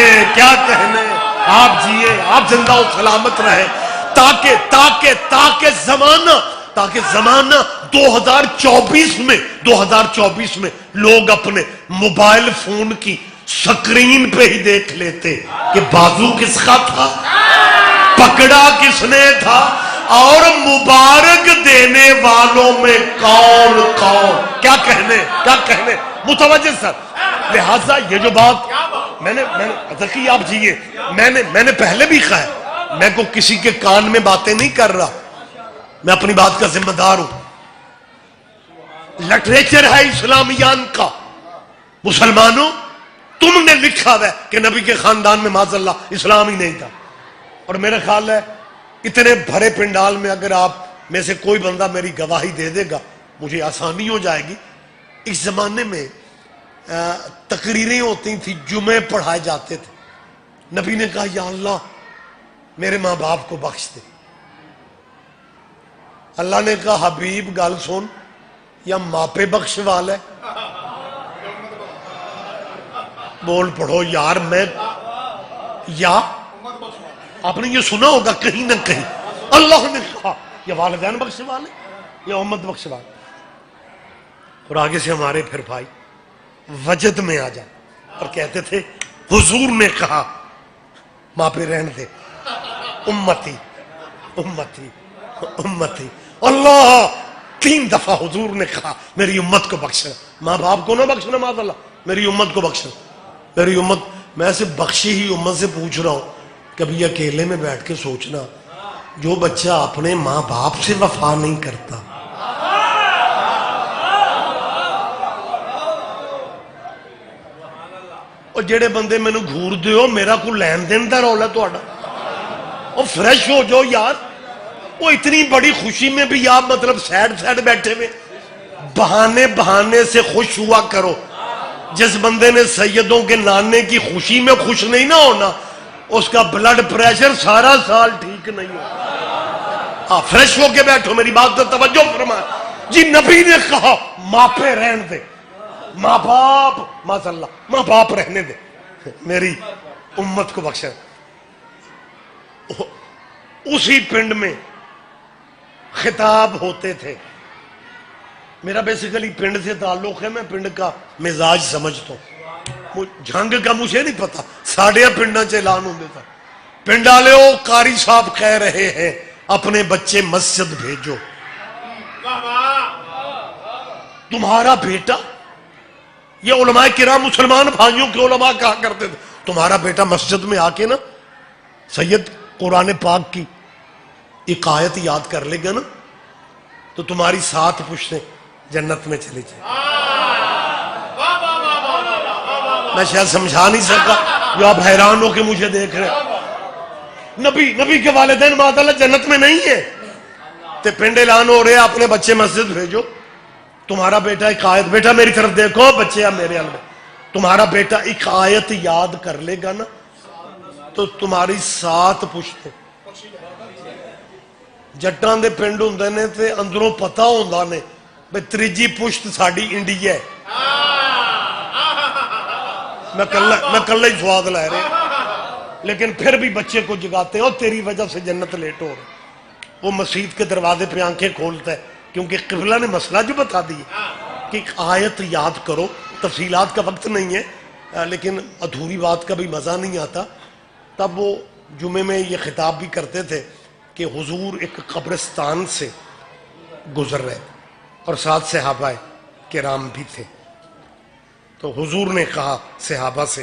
آپ جیے، آپ زندہ و سلامت رہے، تاکہ زمانہ 2024 میں لوگ اپنے موبائل فون کی سکرین پہ ہی دیکھ لیتے کہ بازو کس کا تھا، پکڑا کس نے تھا، اور مبارک دینے والوں میں کون کیا کہنے متوجہ سر۔ لہذا یہ جو بات میں نے ذکی آپ جیے، میں نے پہلے بھی کہا ہے میں کو کسی کے کان میں باتیں نہیں کر رہا، میں اپنی بات کا ذمہ دار ہوں۔ لٹریچر ہے اسلامیان کا. مسلمانوں تم نے لکھا ہے کہ نبی کے خاندان میں معاذ اللہ اسلام ہی نہیں تھا. اور میرا خیال ہے اتنے بھرے پنڈال میں اگر آپ میں سے کوئی بندہ میری گواہی دے دے گا مجھے آسانی ہو جائے گی. اس زمانے میں تقریریں ہوتی تھی, جمعے پڑھائے جاتے تھے. نبی نے کہا یا اللہ میرے ماں باپ کو بخش دے. اللہ نے کہا حبیب گل سن, یا ماں پہ بخش والا ہے. بول پڑھو یار. میں یا آپ نے یہ سنا ہوگا کہیں نہ کہیں اللہ نے کہا یا والدین بخش والے یا امت بخش والے. اور آگے سے ہمارے پھر بھائی وجد میں آ جائے اور کہتے تھے حضور نے کہا ماں پہ رہن دے, امتی امتی امتی. اللہ 3 دفعہ حضور نے کہا میری امت کو بخشنا. ماں باپ کو نہ بخشنا معاذ اللہ, میری امت کو بخشنا. میری امت, میں سے بخشی ہی امت سے پوچھ رہا ہوں, کبھی اکیلے میں بیٹھ کے سوچنا جو بچہ اپنے ماں باپ سے وفا نہیں کرتا, اور جڑے بندے مینوں گھور دیو میرا کو لین دین دا رولا تہاڈا, او فریش ہو جاؤ یار. وہ اتنی بڑی خوشی میں بھی آپ مطلب سیڈ بیٹھے ہوئے, بہانے بہانے سے خوش ہوا کرو. جس بندے نے سیدوں کے نانے کی خوشی میں خوش نہیں نہ ہونا اس کا بلڈ پریشر سارا سال ٹھیک نہیں ہوگا. فریش ہو کے بیٹھو, میری بات تو توجہ فرما. جی نبی نے کہا ماں پہ رہن دے, ماں باپ ماشاء اللہ ماں باپ رہنے دے, میری امت کو بخشے. اسی پنڈ میں خطاب ہوتے تھے. میرا بیسیکلی پنڈ سے تعلق ہے, میں پنڈ کا مزاج سمجھتا ہوں. جھنگ کا مجھے نہیں پتا, ساڑھے پنڈا چ اعلان ہوتا تھا. پنڈ والے قاری صاحب کہہ رہے ہیں اپنے بچے مسجد بھیجو. تمہارا بیٹا, یہ علماء کرام مسلمان بھائیوں کے علماء کہا کرتے تھے, تمہارا بیٹا مسجد میں آ کے نا سید قرآن پاک کی ایک آیت یاد کر لے گا نا تو تمہاری 7 پشتیں جنت میں چلی جائیں. میں شاید سمجھا نہیں سکا جو آپ حیران ہو کے مجھے دیکھ رہے. نبی کے والدین معاذ اللہ جنت میں نہیں ہے, تے پنڈ اعلان ہو رہے اپنے بچے مسجد بھیجو. تمہارا بیٹا ایک آیت, بیٹا میری طرف دیکھو, بچے آپ میرے حال میں, تمہارا بیٹا ایک آیت یاد کر لے گا نا تو تمہاری 7 پشتیں. جٹاں دے پنڈ ہوندے نے تے اندروں پتہ ہوندا نے بے تریجی پشت ساڈی انڈیا ہے. میں کلہ ہی سواد لے رہے, لیکن پھر بھی بچے کو جگاتے ہیں اور تیری وجہ سے جنت لیٹ ہو رہی. وہ مسجد کے دروازے پہ آنکھیں کھولتا ہے کیونکہ قبلہ نے مسئلہ جو بتا دی کہ ایک آیت یاد کرو. تفصیلات کا وقت نہیں ہے لیکن ادھوری بات کا بھی مزہ نہیں آتا. تب وہ جمعے میں یہ خطاب بھی کرتے تھے کہ حضور ایک قبرستان سے گزر رہے اور ساتھ صحابہ کرام بھی تھے. تو حضور نے کہا صحابہ سے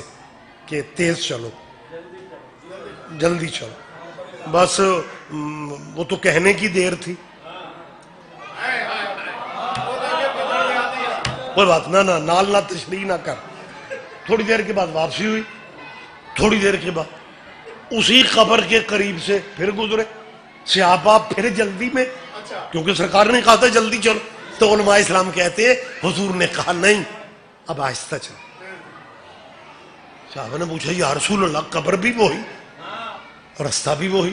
کہ تیز چلو, جلدی چلو. بس وہ تو کہنے کی دیر تھی. کوئی بات نہ نال نہ تشریح نہ کر. تھوڑی دیر کے بعد واپسی ہوئی. تھوڑی دیر کے بعد اسی قبر کے قریب سے پھر گزرے صحابہ, پھر جلدی میں, کیونکہ سرکار نے کہا تھا جلدی چلو. تو علماء اسلام کہتے ہیں حضور نے کہا نہیں اب آہستہ چلو. صحابہ نے پوچھا یا رسول اللہ قبر بھی وہی رستہ بھی وہی,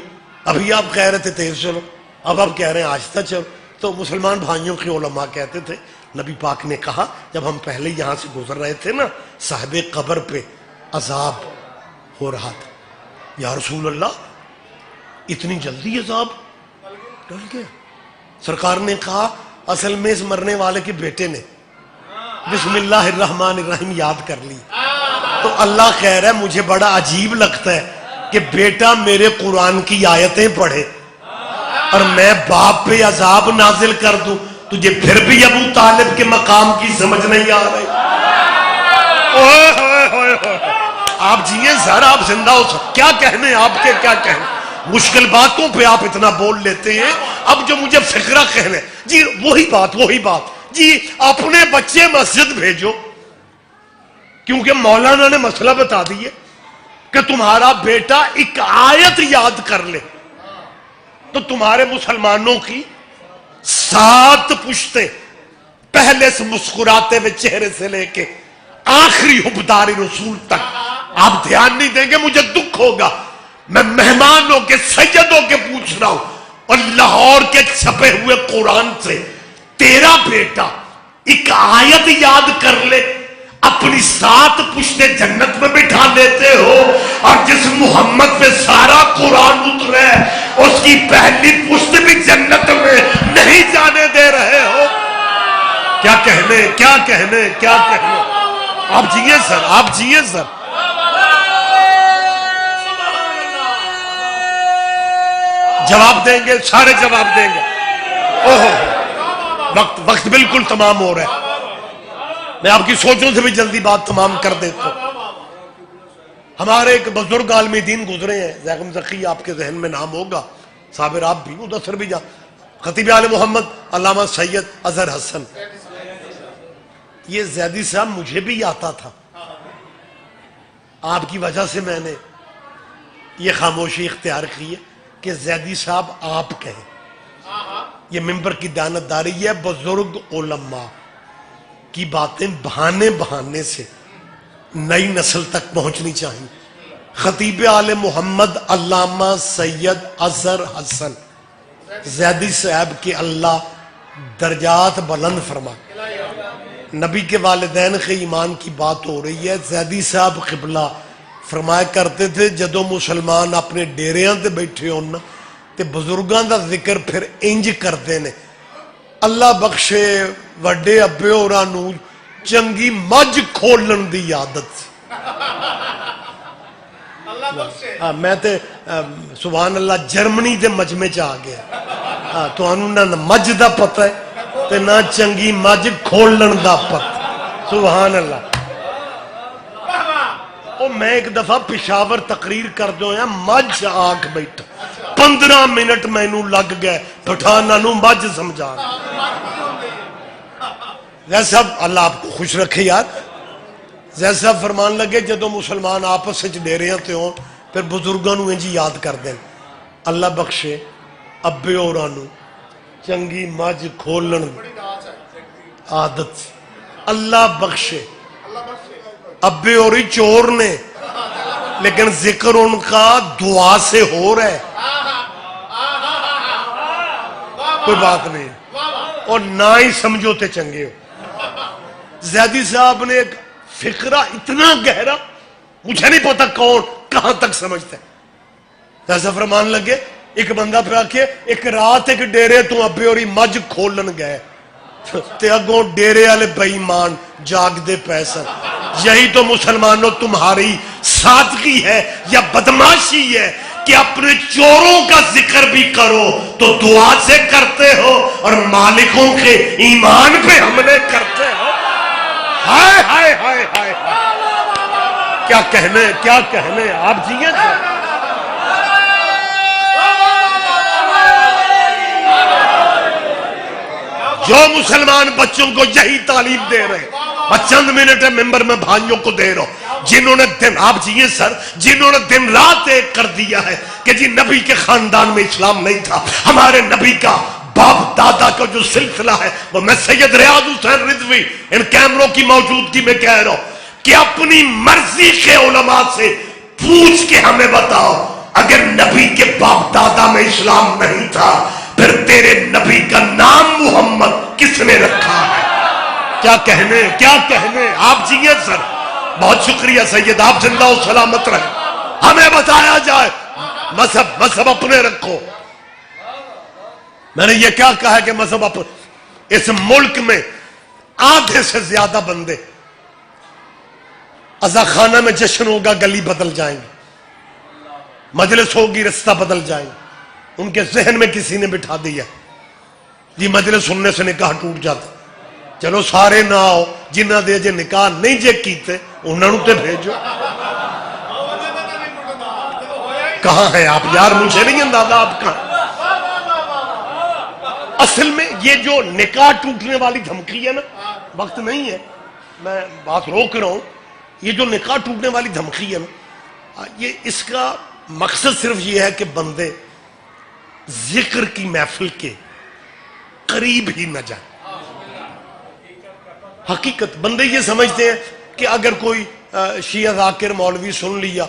ابھی آپ کہہ رہے تھے تیز چلو, اب آپ کہہ رہے ہیں آہستہ چلو. تو مسلمان بھائیوں کے علماء کہتے تھے نبی پاک نے کہا جب ہم پہلے یہاں سے گزر رہے تھے نا صاحب قبر پہ عذاب ہو رہا تھا. یا رسول اللہ اتنی جلدی عذاب ڈل گیا. سرکار نے کہا اصل میں اس مرنے والے کے بیٹے نے بسم اللہ الرحمن الرحیم یاد کر لی. تو اللہ کہہ رہا ہے مجھے بڑا عجیب لگتا ہے کہ بیٹا میرے قرآن کی آیتیں پڑھے اور میں باپ پہ عذاب نازل کر دوں, تجھے پھر بھی ابو طالب کے مقام کی سمجھ نہیں آ رہی. آپ جیئے سر, آپ زندہ ہو سکتے, کیا کہنے آپ کے, کیا کہنے, مشکل باتوں پہ آپ اتنا بول لیتے ہیں. اب جو مجھے فقرہ کہنے, جی وہی بات جی اپنے بچے مسجد بھیجو، کیونکہ مولانا نے مسئلہ بتا دیے کہ تمہارا بیٹا ایک آیت یاد کر لے تو تمہارے مسلمانوں کی 7 پشتے، پہلے سے مسکراتے ہوئے چہرے سے لے کے آخری حبدار رسول تک آپ دھیان نہیں دیں گے، مجھے دکھ ہوگا. میں مہمانوں کے سیدوں کے پوچھ رہا ہوں، اور لاہور کے چھپے ہوئے قرآن سے تیرا بیٹا ایک آیت یاد کر لے، اپنی 7 پشتے جنت میں بٹھا لیتے ہو، اور جس محمد پہ سارا قرآن اترے اس کی پہلی پشت بھی جنت میں نہیں جانے دے رہے ہو. کیا کہنے، کیا کہنے، کیا کہنے. آپ جیئے سر، آپ جیئے سر. جواب دیں گے، سارے جواب دیں گے. وقت بالکل تمام ہو رہا ہے، میں آپ کی سوچوں سے بھی جلدی بات تمام کر دیتا ہوں. ہمارے ایک بزرگ عالم دین گزرے ہیں، زیغم زخی، آپ کے ذہن میں نام ہوگا، صابر آپ بھی، مدثر بھی جا، خطیب آل محمد علامہ سید اظہر حسن. یہ زیدی صاحب مجھے بھی آتا تھا، آپ کی وجہ سے میں نے یہ خاموشی اختیار کی ہے کہ زیدی صاحب آپ کہیں. یہ ممبر کی دیانتداری ہے، بزرگ علماء کی باتیں بہانے سے نئی نسل تک پہنچنی چاہیے. خطیب آل محمد علامہ سید اظہر حسن زیدی صاحب کے اللہ درجات بلند فرما. نبی کے والدین کے ایمان کی بات ہو رہی ہے. زیدی صاحب قبلہ فرمایا کرتے تھے جدو مسلمان اپنے ڈیریاں تے بیٹھے ہونا تے بزرگاں دا ذکر پھر انج کرتے نے، اللہ بخشے وڈے ابے ہوراں نوں چنگی مجھ کھولن دی عادت. میں تے سبحان اللہ جرمنی دے مجمع چ آ گیا. تانوں نہ مجھ دا پتہ ہے تے نہ چنگی مجھ کھولن دا پتہ. سبحان اللہ. میں ایک دفعہ پشاور تقریر کر دو یا مجھ آنکھ بیٹھا 15 منٹ میں نو لگ گئے پٹھانا نو مجھ سمجھا. جیسا اللہ آپ کو خوش رکھے یار. جیسا فرمان لگے جدو مسلمان آپس سے ڈیریاں تے ہوں پھر بزرگاں نو انجی یاد کر دیں، اللہ بخشے ابے اورانو چنگی مجھ کھولن عادت. اللہ بخشے ابے اوری چور نے لیکن ذکر ان کا دعا سے ہو رہا ہے، کوئی بات نہیں، اور نہ ہی سمجھوتے چنگے ہو. زیدی صاحب نے ایک فقرہ اتنا گہرا، مجھے نہیں پتا کون کہاں تک سمجھتا ہے. جیسا فرمان لگے ایک بندہ پہ آکے ایک رات ایک ڈیرے تو ابے اوری مجھ کھولن گئے تے اگوں ڈیرے والے بے ایمان جاگ دے پیسن. یہی تو مسلمانوں تمہاری سادگی ہے یا بدماشی ہے کہ اپنے چوروں کا ذکر بھی کرو تو دعا سے کرتے ہو اور مالکوں کے ایمان پہ حملے کرتے ہو. ہائے ہائے ہائے ہائے، کیا کہنے، کیا کہنے. آپ جیئے تھے. جو مسلمان بچوں کو یہی تعلیم دے رہے ہیں، چند منٹ ممبر میں بھائیوں کو دے رہا ہوں جنہوں نے دن، آپ جیئے سر، جنہوں نے دن رات ایک کر دیا ہے کہ جی نبی کے خاندان میں اسلام نہیں تھا. ہمارے نبی کا باپ دادا کا جو سلسلہ ہے وہ، میں سید ریاض حسین رضوی ان کیمروں کی موجودگی میں کہہ رہا ہوں کہ اپنی مرضی کے علماء سے پوچھ کے ہمیں بتاؤ اگر نبی کے باپ دادا میں اسلام نہیں تھا پھر تیرے نبی کا نام محمد کس نے رکھا ہے. کیا کہنے، کیا کہنے. آپ جیئے سر، بہت شکریہ سید، آپ زندہ و سلامت رہے. ہمیں بتایا جائے مذہب اپنے رکھو. میں نے یہ کیا کہا ہے کہ مذہب اپنے. اس ملک میں آدھے سے زیادہ بندے عزا خانہ میں جشن ہوگا گلی بدل جائیں گے، مجلس ہوگی رستہ بدل جائیں گے. ان کے ذہن میں کسی نے بٹھا دیا جی مجلس سننے سے نکاح ٹوٹ جاتا. چلو سارے نہ آؤ، جنہ دے جے نکاح نہیں جے کیتے انہوں تے بھیجو. کہاں ہیں آپ یار؟ مجھے نہیں اندازہ آپ کہاں. اصل میں یہ جو نکاح ٹوٹنے والی دھمکی ہے نا، وقت نہیں ہے میں بات روک رہا ہوں، یہ جو نکاح ٹوٹنے والی دھمکی ہے نا، یہ اس کا مقصد صرف یہ ہے کہ بندے ذکر کی محفل کے قریب ہی نہ جائیں۔ حقیقت بندے یہ سمجھتے ہیں کہ اگر کوئی شیعہ ذاکر مولوی سن لیا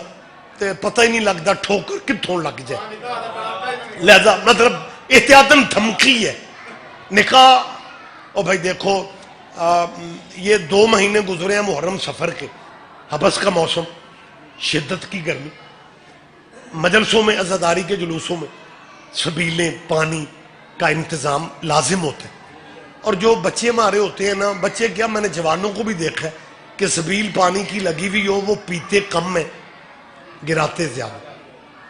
تو پتہ ہی نہیں لگتا ٹھوکر کتوں لگ جائے، لہذا مطلب احتیاطاً دھمکی ہے نکاح۔ اور بھائی دیکھو یہ 2 مہینے گزرے ہیں محرم سفر کے، حبس کا موسم، شدت کی گرمی، مجلسوں میں عزاداری کے جلوسوں میں سبیلیں پانی کا انتظام لازم ہوتے ہیں، اور جو بچے ہمارے ہوتے ہیں نا، بچے کیا میں نے جوانوں کو بھی دیکھا ہے کہ سبیل پانی کی لگی ہوئی ہو، وہ پیتے کم ہے گراتے زیادہ،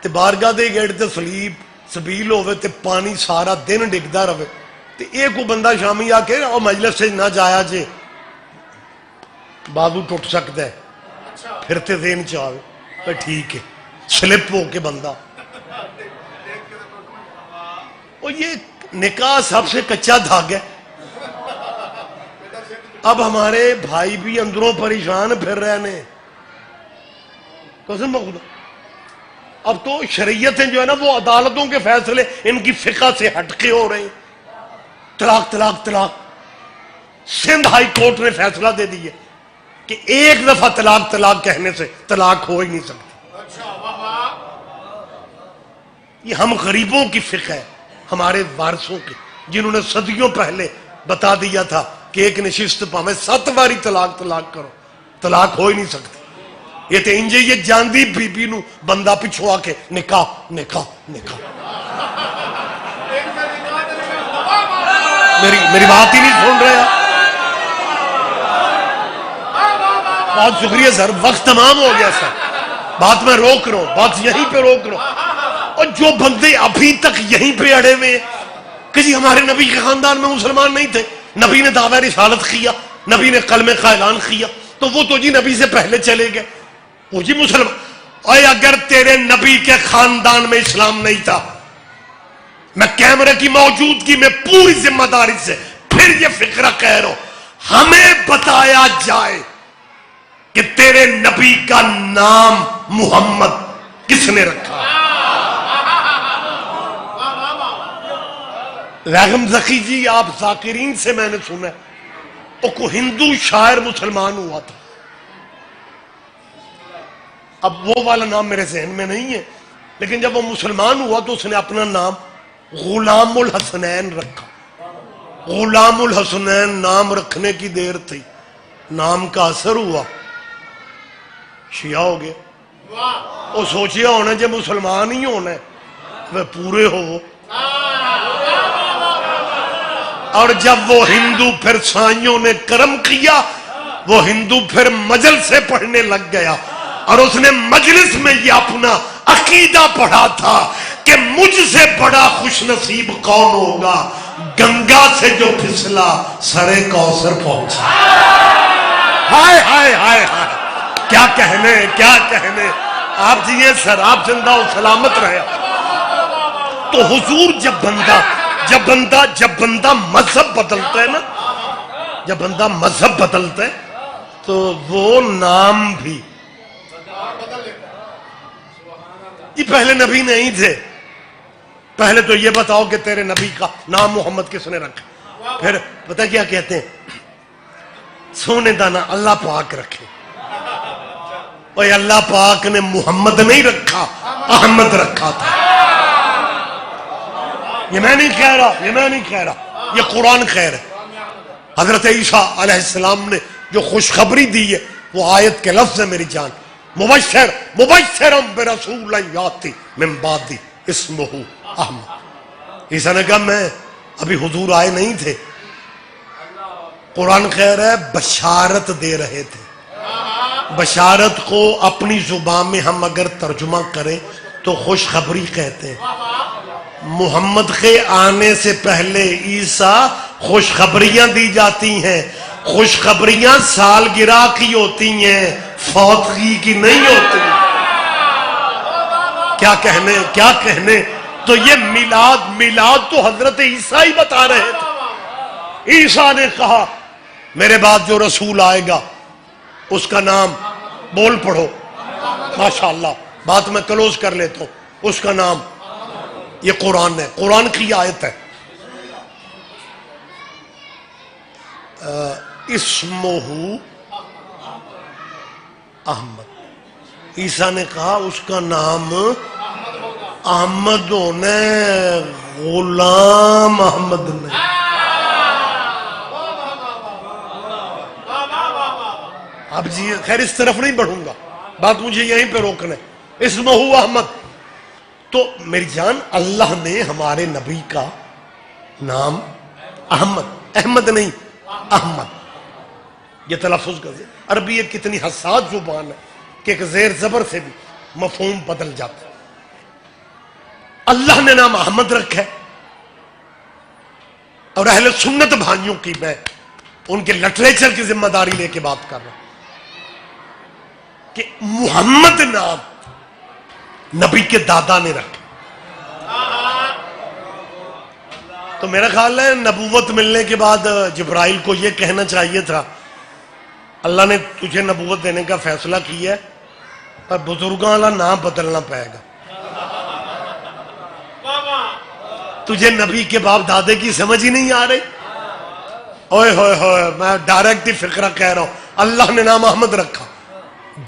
تے بارگاہ دے گیٹ تے سلیب سبیل ہوئے تے پانی سارا دن ڈگدا رہے، تے ایک کو بندہ شامی آ کے اور مجلس سے نہ جایا جے بازو ٹوٹ سکتا ہے، پھر تے دین چاہے پر ٹھیک ہے سلپ ہو کے بندہ۔ اور یہ نکاح سب سے کچا دھاگا ہے۔ اب ہمارے بھائی بھی اندروں پریشان پھر رہے ہیں، قسم خدا۔ اب تو شریعتیں جو ہے نا وہ عدالتوں کے فیصلے ان کی فقہ سے ہٹ کے ہو رہے ہیں، طلاق طلاق طلاق۔ سندھ ہائی کورٹ نے فیصلہ دے دیا کہ 1 دفعہ طلاق طلاق کہنے سے طلاق ہو ہی نہیں سکتی۔ یہ ہم غریبوں کی فقہ ہے، ہمارے وارثوں کی، جنہوں نے صدیوں پہلے بتا دیا تھا کہ ایک نشست پا میں 7 باری طلاق طلاق کرو، طلاق ہو ہی نہیں سکتی۔ یہ تے انجے یہ جاندی بی بی نو بندہ پچھو آ کے نکاح نکاح نکاح۔ میری بات ہی نہیں سن رہے آپ؟ بہت شکریہ سر، وقت تمام ہو گیا سر، بات میں روک رہا ہوں، بات یہیں پہ روک رہا ہوں۔ اور جو بندے ابھی تک یہیں پہ اڑے ہوئے کہ جی ہمارے نبی کے خاندان میں مسلمان نہیں تھے، نبی نے دعویٰ رسالت کیا، نبی نے کلمہ کا اعلان کیا، تو وہ تو جی نبی سے پہلے چلے گئے، وہ جی مسلمان۔ اور اگر تیرے نبی کے خاندان میں اسلام نہیں تھا، میں کیمرے کی موجودگی میں پوری ذمہ داری سے پھر یہ فکرہ کہہ رہا ہوں، ہمیں بتایا جائے کہ تیرے نبی کا نام محمد کس نے رکھا۔ ریغم زکی جی آپ ذاکرین سے میں نے سنا ہے کو ہندو شاعر مسلمان ہوا تھا، اب وہ والا نام میرے ذہن میں نہیں ہے، لیکن جب وہ مسلمان ہوا تو اس نے اپنا نام غلام الحسنین رکھا۔ غلام الحسنین نام رکھنے کی دیر تھی، نام کا اثر ہوا شیعہ ہو گیا۔ وہ سوچیا ہونا جب مسلمان ہی ہونا ہے وہ پورے ہو، اور جب وہ ہندو پھر سائیوں نے کرم کیا، وہ ہندو پھر مجلس سے پڑھنے لگ گیا، اور اس نے مجلس میں یہ اپنا عقیدہ پڑھا تھا کہ مجھ سے بڑا خوش نصیب کون ہوگا، گنگا سے جو پھسلا سرے کوثر پہنچا۔ ہائے ہائے ہائے ہائے، کیا کہنے کیا کہنے۔ آپ جی یہ سر، آپ زندہ و سلامت رہے۔ تو حضور جب بندہ مذہب بدلتا ہے نا، جب بندہ مذہب بدلتا ہے تو وہ نام بھی، یہ پہلے نبی نہیں تھے، پہلے تو یہ بتاؤ کہ تیرے نبی کا نام محمد کس نے رکھا، پھر پتہ کیا کہتے ہیں، سونے دانا اللہ پاک رکھے۔ اور اللہ پاک نے محمد نہیں رکھا، احمد رکھا تھا۔ یہ میں نہیں کہہ رہا، یہ قرآن کہہ رہا ہے۔ حضرت عیسیٰ علیہ السلام نے جو خوشخبری دی ہے وہ آیت کے لفظ ہے میری جان، مبشرم برسول یاتی من بعدی اسمہ احمد۔ عیسیٰ نے کہا میں ابھی حضور آئے نہیں تھے، قرآن کہہ رہا ہے بشارت دے رہے تھے۔ بشارت کو اپنی زبان میں ہم اگر ترجمہ کریں تو خوشخبری کہتے ہیں۔ محمد کے آنے سے پہلے عیسیٰ خوشخبریاں دی جاتی ہیں، خوشخبریاں سالگرہ کی ہوتی ہیں، فوتگی کی نہیں ہوتی۔ کیا کہنے تو یہ میلاد تو حضرت عیسیٰ ہی بتا رہے تھے. عیسیٰ نے کہا میرے بعد جو رسول آئے گا اس کا نام بول پڑھو. ماشاءاللہ بات میں کلوز کر لیتا ہوں. اس کا نام یہ قرآن ہے, قرآن کی آیت ہے. اسمہ احمد. عیسیٰ نے کہا اس کا نام احمد ہونا, غلام احمد نے. اب جی خیر اس طرف نہیں بڑھوں گا, بات مجھے یہیں پہ روکنا ہے. اسمہ احمد. تو میری جان اللہ نے ہمارے نبی کا نام احمد, احمد نہیں احمد یہ تلفظ کر دیں. عربی ایک کتنی حساس زبان ہے کہ ایک زیر زبر سے بھی مفہوم بدل جاتا ہے. اللہ نے نام احمد رکھا ہے, اور اہل سنت بھائیوں کی میں ان کے لٹریچر کی ذمہ داری لے کے بات کر رہا ہوں کہ محمد نام نبی کے دادا نے رکھا. تو میرا خیال ہے نبوت ملنے کے بعد جبرائیل کو یہ کہنا چاہیے تھا اللہ نے تجھے نبوت دینے کا فیصلہ کیا ہے پر بزرگوں والا نام بدلنا پائے گا. تجھے نبی کے باپ دادے کی سمجھ ہی نہیں آ رہی. اوئے ہوئے ہوئے, میں ڈائریکٹ ہی فقرہ کہہ رہا ہوں. اللہ نے نام احمد رکھا,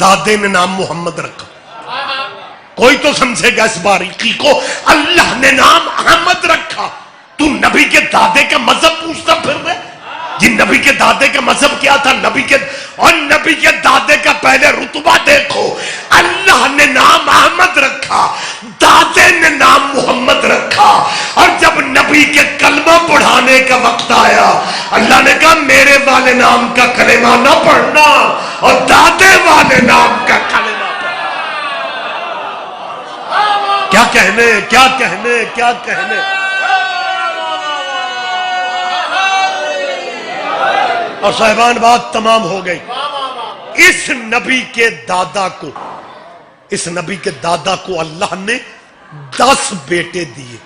دادے نے نام محمد رکھا. کوئی تو سمجھے گا اس باریکی کو. اللہ نے نام احمد رکھا, تو نبی کے دادے کا مذہب پوچھتا پھر رہے. جی نبی کے دادے کا مذہب کیا تھا؟ نبی کے دادے کا پہلے رتبہ دیکھو. اللہ نے نام احمد رکھا, دادے نے نام محمد رکھا, اور جب نبی کے کلمہ پڑھانے کا وقت آیا اللہ نے کہا میرے والے نام کا کلمہ نہ پڑھنا اور دادے والے نام کا کلمہ پڑھنا. کیا کہنے کیا کہنے کیا کہنے. اور صاحبان بات تمام ہو گئی. اس نبی کے دادا کو اللہ نے 10 بیٹے دیے.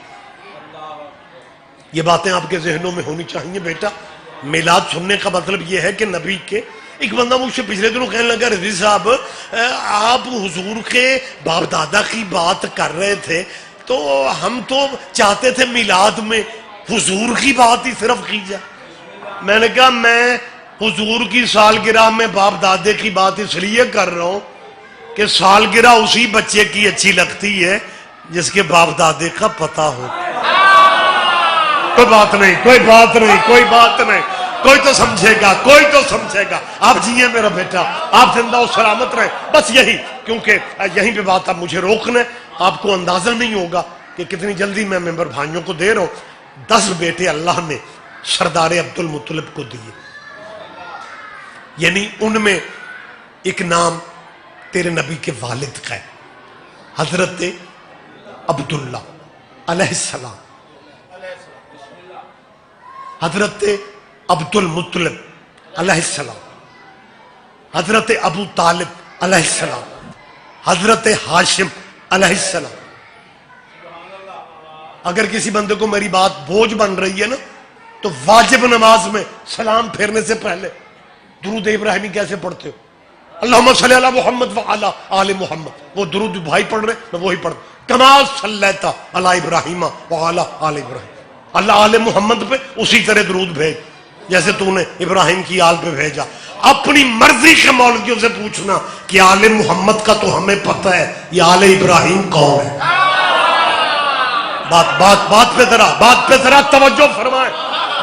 یہ باتیں آپ کے ذہنوں میں ہونی چاہیے بیٹا. میلاد سننے کا مطلب یہ ہے کہ نبی کے, ایک بندہ مجھ سے پچھلے دنوں کہنے لگا رضی صاحب آپ حضور کے باپ دادا کی بات کر رہے تھے تو ہم تو چاہتے تھے میلاد میں حضور کی بات ہی صرف کی جائے. میں نے کہا میں حضور کی سالگرہ میں باپ دادے کی بات اس لیے کر رہا ہوں کہ سالگرہ اسی بچے کی اچھی لگتی ہے جس کے باپ دادے کا پتہ ہو. کوئی بات نہیں, کوئی بات نہیں, کوئی بات نہیں, کوئی تو سمجھے گا, کوئی تو سمجھے گا. آپ جیئے میرا بیٹا, آپ زندہ و سلامت رہیں. بس یہی, کیونکہ یہیں پہ بات اب مجھے روکنا ہے. آپ کو اندازہ نہیں ہوگا کہ کتنی جلدی میں ممبر بھائیوں کو دے رہا ہوں. 10 بیٹے اللہ نے سردار عبد المطلب کو دیے. یعنی ان میں ایک نام تیرے نبی کے والد کا ہے, حضرت عبداللہ علیہ السلام. حضرت عبد المطلب علیہ السلام, حضرت ابو طالب علیہ السلام, حضرت ہاشم علیہ السلام. اگر کسی بندے کو میری بات بوجھ بن رہی ہے نا تو واجب نماز میں سلام پھیرنے سے پہلے درود ابراہیمی کیسے پڑھتے ہو؟ اللہم صلی علی محمد وعلی آل محمد. وہ درود بھائی پڑھ رہے میں وہی پڑھ. کما صلیت علی ابراہیم وعلی آل ابراہیم. اللہ آل محمد پہ اسی طرح درود بھیج جیسے تو نے ابراہیم کی آل پہ بھیجا. اپنی مرضی کے مولویوں سے پوچھنا کہ آل محمد کا تو ہمیں پتہ ہے, یہ آل ابراہیم کون ہے. بات پہ ذرا توجہ فرمائیں.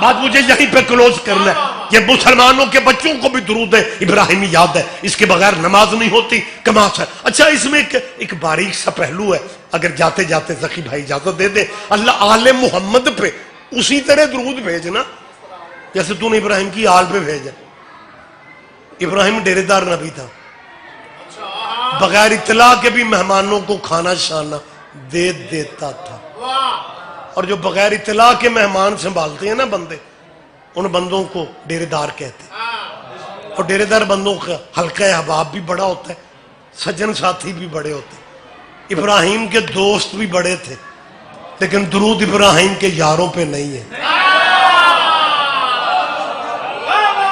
بات مجھے یہیں پہ کلوز کرنا ہے. یہ مسلمانوں کے بچوں کو بھی درود ابراہیمی یاد ہے, اس کے بغیر نماز نہیں ہوتی. کماس ہے. اچھا اس میں ایک باریک سا پہلو ہے, اگر جاتے جاتے ذکی بھائی اجازت دے دے. اللہ آل محمد پہ اسی طرح درود بھیجنا جیسے تو نے ابراہیم کی آل پہ بھیجا. ابراہیم ڈیرے دار نبی تھا, بغیر اطلاع کے بھی مہمانوں کو کھانا شانا دے دیتا تھا. اور جو بغیر اطلاع کے مہمان سنبھالتے ہیں نا بندے, ان بندوں کو ڈیرے دار کہتے ہیں. اور ڈیرے دار بندوں کا حلقہ احباب بھی بڑا ہوتا ہے, سجن ساتھی بھی بڑے ہوتے ہیں. ابراہیم کے دوست بھی بڑے تھے, لیکن درود ابراہیم کے یاروں پہ نہیں ہے.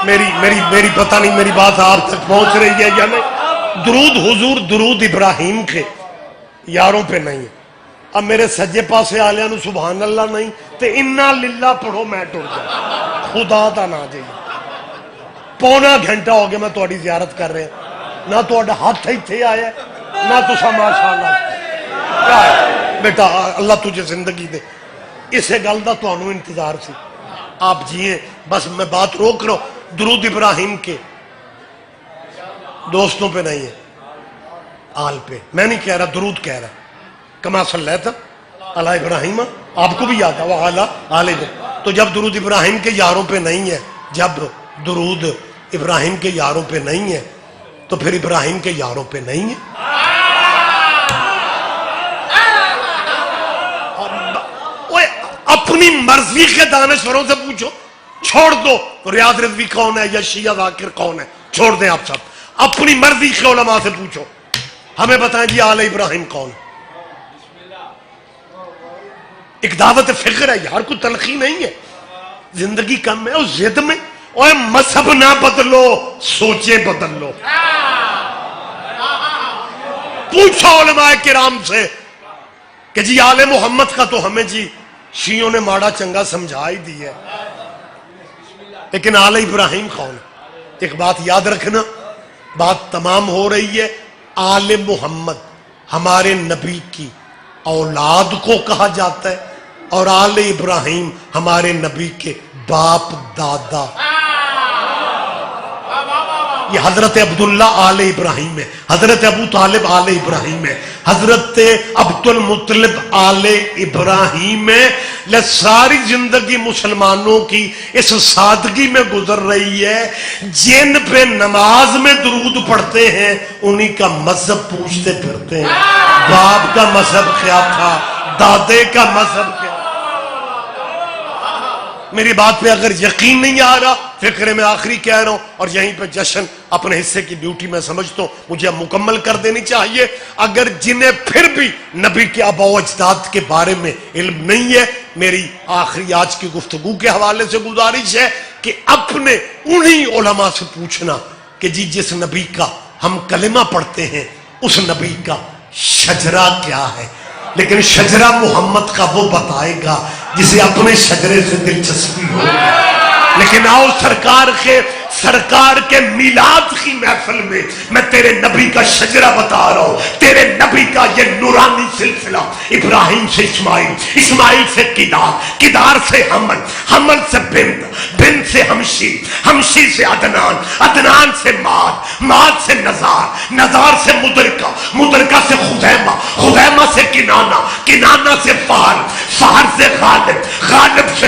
میری پتہ نہیں میری بات آپ تک پہنچ رہی ہے یا نہیں. درود حضور درود ابراہیم کے یاروں پہ نہیں ہے. اب میرے سجے پاسے آلیاں نو سبحان اللہ نہیں تے انا للہ پڑھو میں ٹر جائے خدا دا نہ جائیے. پونا گھنٹہ ہو گیا میں تہاڈی زیارت کر رہا نہ تہاڈا ہاتھ ایتھے آیا نہ تساں ماشاءاللہ. بیٹا اللہ تجھے زندگی دے. اسے گل دا تانوں انتظار سی. آپ جیئے بس میں بات روک رہا ہوں. درود ابراہیم کے دوستوں پہ نہیں ہے آل پہ. میں نہیں کہہ رہا درود کہہ رہا. کما صلیت علی ابراہیم آپ کو بھی یاد ہے وہ اعلیٰ آل ابراہیم. تو جب درود ابراہیم کے یاروں پہ نہیں ہے جب درود ابراہیم کے یاروں پہ نہیں ہے تو پھر ابراہیم کے یاروں پہ نہیں ہے. اپنی مرضی کے دانشوروں سے پوچھو. چھوڑ دو ریاض رضوی کون ہے یا شیعہ ذاکر کون ہے چھوڑ دیں آپ سب. اپنی مرضی کے علماء سے پوچھو ہمیں بتائیں جی آل ابراہیم کون. ایک دعوت فکر ہے یار کوئی تلخی نہیں ہے. زندگی کم ہے اس ضد میں اوے مذہب نہ بدلو سوچیں بدل لو. پوچھو علماء کرام سے کہ جی آل محمد کا تو ہمیں جی شیعوں نے ماڑا چنگا سمجھا ہی دی ہے لیکن آل ابراہیم کون. ایک بات یاد رکھنا بات تمام ہو رہی ہے. آل محمد ہمارے نبی کی اولاد کو کہا جاتا ہے اور آل ابراہیم ہمارے نبی کے باپ دادا. یہ حضرت عبداللہ آل ابراہیم ہے. حضرت ابو طالب آل ابراہیم ہے. حضرت عبد المطلب آل ابراہیم ہے. ساری زندگی مسلمانوں کی اس سادگی میں گزر رہی ہے. جن پہ نماز میں درود پڑھتے ہیں انہی کا مذہب پوچھتے پھرتے ہیں. باپ کا مذہب کیا تھا دادے کا مذہب کیا. میری بات پہ اگر یقین نہیں آ رہا فکر میں آخری کہہ رہا ہوں اور یہیں پہ جشن اپنے حصے کی ڈیوٹی میں سمجھتا ہوں مجھے مکمل کر دینی چاہیے. اگر جنہیں پھر بھی نبی کے آباء و اجداد کے بارے میں علم نہیں ہے میری آخری آج کی گفتگو کے حوالے سے گزارش ہے کہ اپنے انہی علماء سے پوچھنا کہ جی جس نبی کا ہم کلمہ پڑھتے ہیں اس نبی کا شجرہ کیا ہے. لیکن شجرہ محمد کا وہ بتائے گا جسے اپنے شجرے سے دلچسپی ہو. لیکن آؤ سرکار کے میلاد کی محفل میں تیرے نبی کا شجرہ بتا رہا ہوں. تیرے نبی کا یہ نورانی سلسلہ ابراہیم سے اسماعیل، اسماعیل سے کدار سے حمل سے بنت سے ہمشی سے عدنان سے ماد سے نزار سے مدرکہ سے خزیمہ سے کنانہ سے فہر سے غالب سے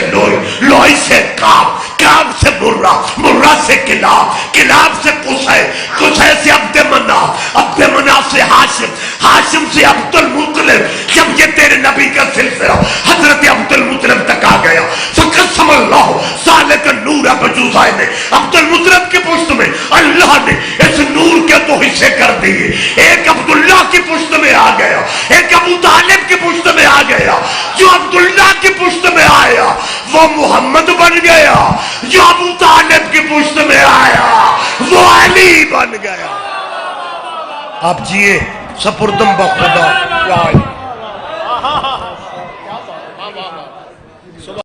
لوئی سے کعب سے مرہ سے کلاب سے قصے سے عبد مناف سے ہاشم سے عبد المطلب. جب یہ تیرے نبی کا سلسلہ حضرت عبد المطلب تک آ گیا فقسم اللہ ذالک النور بجوزائے میں عبد المطلب کی پشت میں اللہ نے اس نور کے دو حصے کر دیے. ایک عبداللہ کی پشت میں آ گیا ایک ابو طالب کی پشت میں آ گیا. جو عبداللہ کی پشت میں آیا وہ محمد بن گیا. جو ابو طالب کی پشت میں آیا وہ علی بن گیا. آپ جیے سپردم بخدا.